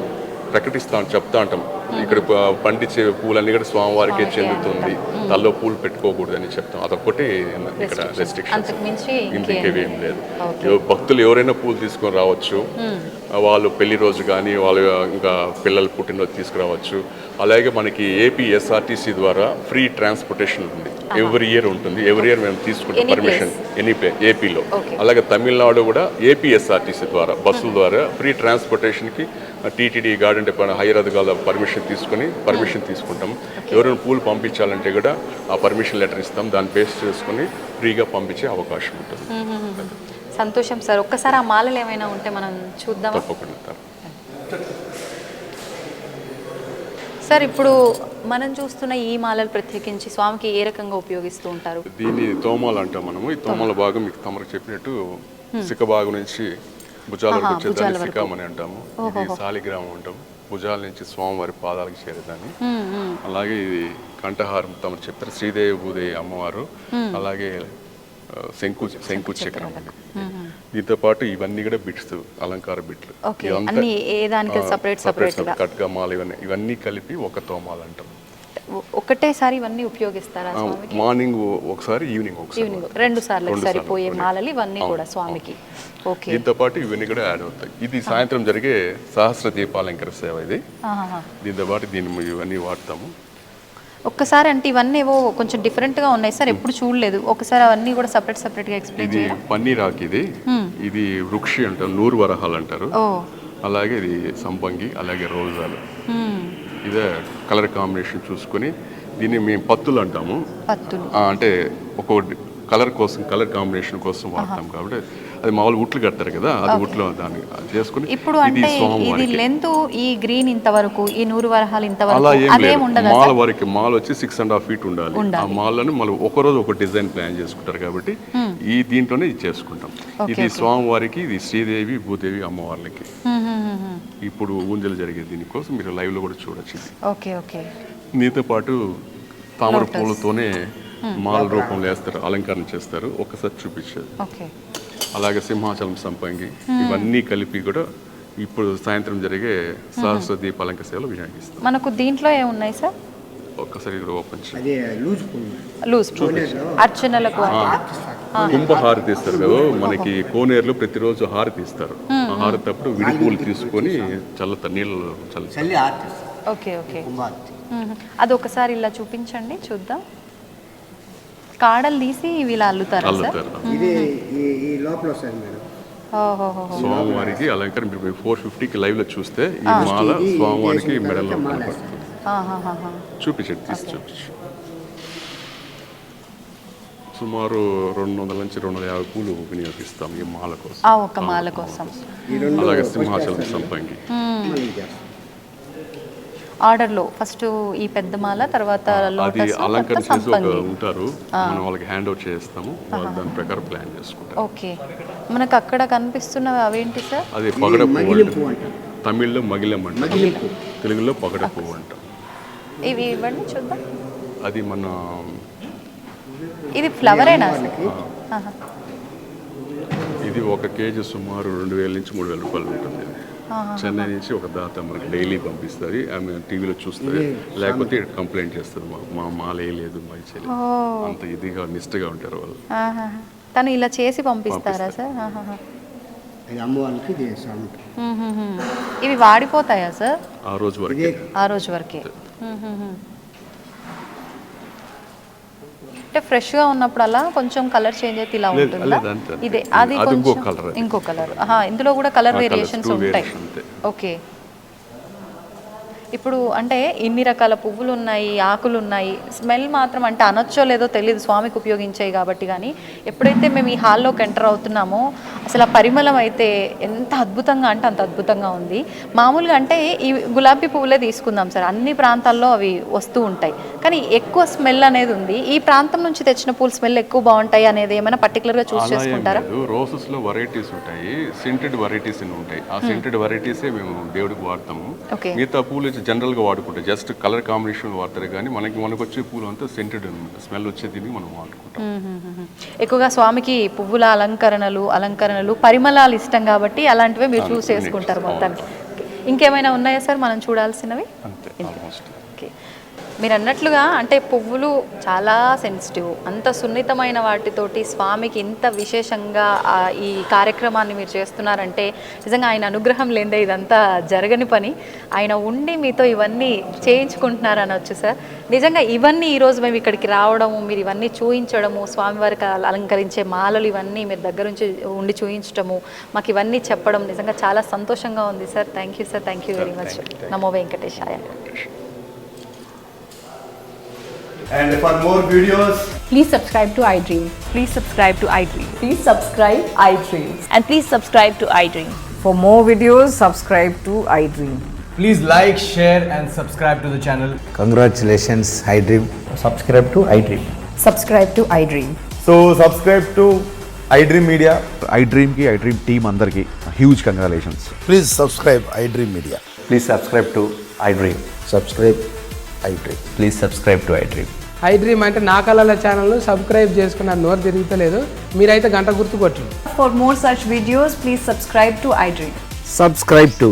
చెప్తా ఉంటాం, ఇక్కడ పండించే పూలన్నీ కూడా స్వామివారికే చెందుతుంది, తల్లో పూలు పెట్టుకోకూడదు అని చెప్తాం. అదొక్కటి ఇక్కడ రెస్ట్రిక్షన్స్, ఇంకేవి ఏం లేదు. భక్తులు ఎవరైనా పూలు తీసుకొని రావచ్చు, వాళ్ళు పెళ్లి రోజు కానీ వాళ్ళు ఇంకా పిల్లలు పుట్టినరోజు తీసుకురావచ్చు. అలాగే మనకి ఏపీ ఎస్ఆర్టీసీ ద్వారా ఫ్రీ ట్రాన్స్పోర్టేషన్ ఉంది, ఎవ్రీ ఇయర్ ఉంటుంది. ఎవ్రీ ఇయర్ మేము తీసుకుంటాం పర్మిషన్ ఏపీలో. అలాగే తమిళనాడు కూడా ఏపీ ఎస్ఆర్టీసీ ద్వారా బస్సుల ద్వారా ఫ్రీ ట్రాన్స్పోర్టేషన్కి టీటీడీ గార్డెన్ డిపార్ట్మెంట్ హైయర్ అధికారుల పర్మిషన్ తీసుకుంటాం. ఎవరైనా పూలు పంపించాలంటే కూడా ఆ పర్మిషన్ లెటర్ ఇస్తాం, దాన్ని బేస్ చేసుకుని ఫ్రీగా పంపించే అవకాశం ఉంటుంది. సంతోషం సార్. ఒక్కసారి ఆ మాలలు ఏమైనా ఉంటే మనం చూద్దాం. తప్పకుండా సార్. ఇప్పుడు మనం చూస్తున్న ఈ మాలలు ప్రత్యేకించి స్వామికి ఏ రకంగా ఉపయోగిస్తూ ఉంటారు? దీన్ని తోమాలు అంటాం మనము. ఈ తోమాల భాగం మీకు తమకు చెప్పినట్టు సిక్క భాగం నుంచి భుజాల వరకు వచ్చేదాన్ని సికామని అంటాము. ఇది శాలిగ్రామం అంటాము. భుజాల నుంచి స్వామివారి పాదాలకు చేరేదాన్ని. అలాగే ఇది కంఠహారం తమరు చెప్పారు, శ్రీదేవి భూదేవి అమ్మవారు. అలాగే శంకు చక్రం. దీంతో పాటు ఇవన్నీ కూడా బిట్స్, అలంకార బిట్లు, కట్గమాలు, ఇవన్నీ కలిపి ఒక తోమాలు అంటాం. ఒకటేసారి ఇవన్నీ ఉపయోగిస్తారా? మార్నింగ్ ఒకసారి, ఈవినింగ్ ఒకసారి, 2 సార్లు సరిపోయే మాలలు ఇవన్నీ కూడా స్వామికి. దీంతో పాటు ఇవన్నీ కూడా యాడ్ అవుతాయి. ఇది సాయంత్రం జరిగే సహస్ర దీపాలంకర సేవ. ఇది దీంతో పాటు ఇవన్నీ వాడతాము. ఒక్కసారి అంటే ఇవన్నీ ఏవో కొంచెం డిఫరెంట్ గా ఉన్నాయి సార్, ఎప్పుడు చూడలేదు. ఒకసారి అవన్నీ కూడా సెపరేట్ గా ఎక్స్ప్లెయిన్ చేయండి. ఇది పన్నీరాకు, ఇది వృక్షి అంటారు, 100 వరహాలు అంటారు. అలాగే ఇది సంపంగి, అలాగే రోజాలు. ఇదే కలర్ కాంబినేషన్ చూసుకొని దీన్ని మేము పత్తులు అంటాము. అంటే ఒక్కొక్కటి కలర్ కాంబినేషన్ కోసం వాడతాం. కాబట్టి అది మామూలు ఉట్లు కడతారు కదా, అది ఉట్లో దాన్ని చేసుకుని. ఇప్పుడు అంటే ఇది లెంత్ ఈ గ్రీన్ ఇంతవరకు, ఈ 100 వరహాలు ఇంతవరకు అలా ఏం లేదు. మాల వరకు మాల వచ్చి 6.5 feet ఉండాలి. ఆ మాలను మళ్ళీ ఒకరోజు ఒక డిజైన్ ప్లాన్ చేసుకుంటారు. కాబట్టి ఈ దీంట్లోనే ఇది చేసుకుంటాం. ఇది స్వామివారికి, ఇది శ్రీదేవి భూదేవి అమ్మవార్లకి. ఇప్పుడు ఊంజలు జరిగేది దీనికోసం మీరు లైవ్ లో కూడా చూడొచ్చు. దీంతో పాటు తామర పూలతోనే మాల రూపంలో వేస్తారు, అలంకరణ చేస్తారు. ఒక్కసారి చూపించేది. అలాగే సింహాచలం సంపంగి, ఇవన్నీ కలిపి కూడా ఇప్పుడు సాయంత్రం జరిగే సహస్ర దీపాలంక సేవలు వినియోగిస్తాం. మనకు దీంట్లో ఏమున్నాయి సార్? ఒక్కసారి ఇక్కడ ఓపెన్ అర్చనలకు కుంభ హారతి ఇస్తారు కదా మనకి. కోనేరులో ప్రతిరోజు హారతి ఇస్తారు. ఆ హారతి అప్పుడు విడి పూలు తీసుకొని నీళ్ళు చల్లి. అది ఒకసారి ఇలా చూపించండి, చూద్దాం. కాడలు తీసి ఇలా అల్లుతారు. స్వామివారికి అలంకరణ 450కి లైవ్ లో చూస్తే ఈ మాల స్వామివారికి మెడల్లో చూపించండి, చూపించు. సుమారు 200 నుంచి 250 పూలు వినియోగిస్తాం ఈ మాల కోసం, ఒక మాల కోసం. అలాగే సింహాచలం సంపంగి ఆర్డర్లో ఫస్ట్ ఈ పెద్ద మాల, తర్వాత అది అలంకరణ చేసి ఉంటారు, మనం వాళ్ళకి హ్యాండ్ అవుట్ చేస్తాము. వాళ్ళు దాని ప్రకారం ప్లాన్ చేసుకుంటారు. ఓకే. మనకు అక్కడ కనిపిస్తున్నవి అవేంటి సార్? అది పగడ పువ్వు, తమిళ్లో మగిలం అంటాం, తెలుగులో పగడ పువ్వు అంటాం. ఇవి ఇవ్వండి చూద్దాం. అది మన ఇది ఫ్లవరేనా సార్? ఆహా. ఇది 1 కేజీ సుమారు 2000 నుంచి 3000 రూపాయలు ఉంటుంది. చెన్నై నుంచి ఒక దాత మనకి డైలీ పంపిస్తుంది. ఆమె టీవీలో చూస్తుంది, లేకపోతే కంప్లైంట్ చేస్తుంది, మా మాల వేయలేదు, మా చేయలేదు. అంత ఇదిగా నిష్ఠగా ఉంటారు వాళ్ళు. ఆహా. తను ఇలా చేసి పంపిస్తారా సార్? ఆహాహా. అమ్మవారికి చేస్తాం. ఇవి వాడిపోతాయా సార్? ఆ రోజు వరకే. ఆ రోజు వరకే. అంటే ఫ్రెష్గా ఉన్నప్పుడల్లా కొంచెం కలర్ చేంజ్ అయితే ఇలా ఉంటుందా? ఇదే అది ఇంకో కలర్. ఇందులో కూడా కలర్ వేరియేషన్స్ ఉంటాయి. ఓకే. ఇప్పుడు అంటే ఇన్ని రకాల పువ్వులు ఉన్నాయి, ఆకులు ఉన్నాయి, స్మెల్ మాత్రం అంటే అనొచ్చో లేదో తెలియదు స్వామికి ఉపయోగించాయి కాబట్టి. కానీ ఎప్పుడైతే మేము ఈ హాల్లోకి ఎంటర్ అవుతున్నామో అసలు ఆ పరిమళం అయితే ఎంత అద్భుతంగా అంటే అంత అద్భుతంగా ఉంది. మామూలుగా అంటే ఈ గులాబీ పువ్వులే తీసుకుందాం సార్, అన్ని ప్రాంతాల్లో అవి వస్తూ ఉంటాయి, కానీ ఎక్కువ స్మెల్ అనేది ఉంది. ఈ ప్రాంతం నుంచి తెచ్చిన పూలు స్మెల్ ఎక్కువ బాగుంటాయి అనేది ఏమైనా పర్టికులర్గా చూస్ చేసుకుంటారా? రోసెస్లో వెరైటీస్ ఉంటాయి, సెంటెడ్ వెరైటీస్ ఉంటాయి. ఆ సెంటెడ్ వెరైటీసే మేము దేవుడికి వాడతాము. మిగతా పూలు జనరల్గా వాడుకుంటాం, జస్ట్ కలర్ కాంబినేషన్ వాడతారు. కానీ మనకు వచ్చే పూలు అంతా సెంటెడ్ స్మెల్ వచ్చేది మనం వాడుకుంటాం. ఎక్కువగా స్వామికి పువ్వుల అలంకరణలు పరిమళాలు ఇష్టం కాబట్టి అలాంటివే మీరు చూస్ చేసుకుంటారు మొత్తానికి. ఇంకేమైనా ఉన్నాయా సార్ మనం చూడాల్సినవి? అంతే ఆల్మోస్ట్. ఓకే. మీరు అన్నట్లుగా అంటే పువ్వులు చాలా సెన్సిటివ్, అంత సున్నితమైన వాటితోటి స్వామికి ఇంత విశేషంగా ఈ కార్యక్రమాన్ని మీరు చేస్తున్నారంటే నిజంగా ఆయన అనుగ్రహం లేదే ఇదంతా జరగని పని. ఆయన ఉండి మీతో ఇవన్నీ చేయించుకుంటున్నారు అనొచ్చు సార్. నిజంగా ఇవన్నీ ఈరోజు మేము ఇక్కడికి రావడము, మీరు ఇవన్నీ చూయించడము, స్వామివారికి అలంకరించే మాలలు ఇవన్నీ మీరు దగ్గర నుంచి ఉండి చూయించడము, మాకు ఇవన్నీ చెప్పడం నిజంగా చాలా సంతోషంగా ఉంది sir. Thank you sir, thank you very much. Namo Venkatesaya. And for more videos, Please subscribe to iDream. Please subscribe to iDream. Please subscribe iDream. And please subscribe to iDream. For more videos, subscribe to iDream. please like, share and subscribe to the channel. Congratulations, iDream. Subscribe to iDream. Subscribe to iDream. So subscribe to iDream Media. iDream ki iDream team andarki huge congratulations. Please subscribe iDream Media. Please subscribe to iDream. Subscribe iDream. Please subscribe to iDream. iDream అంటే నా కళల channel subscribe చేసుకున్న నోరు తిరుగుతలేదు, మీరైతే గంట గుర్తు కొట్టండి. For more such videos, please subscribe to iDream. Subscribe to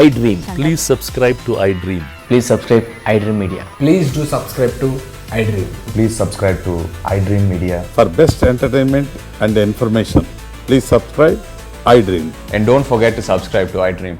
iDream. Please subscribe to iDream. Please subscribe iDream Media. Please do subscribe to iDream. Please subscribe to iDream Media. For best entertainment and information, please subscribe iDream. And don't forget to subscribe to iDream.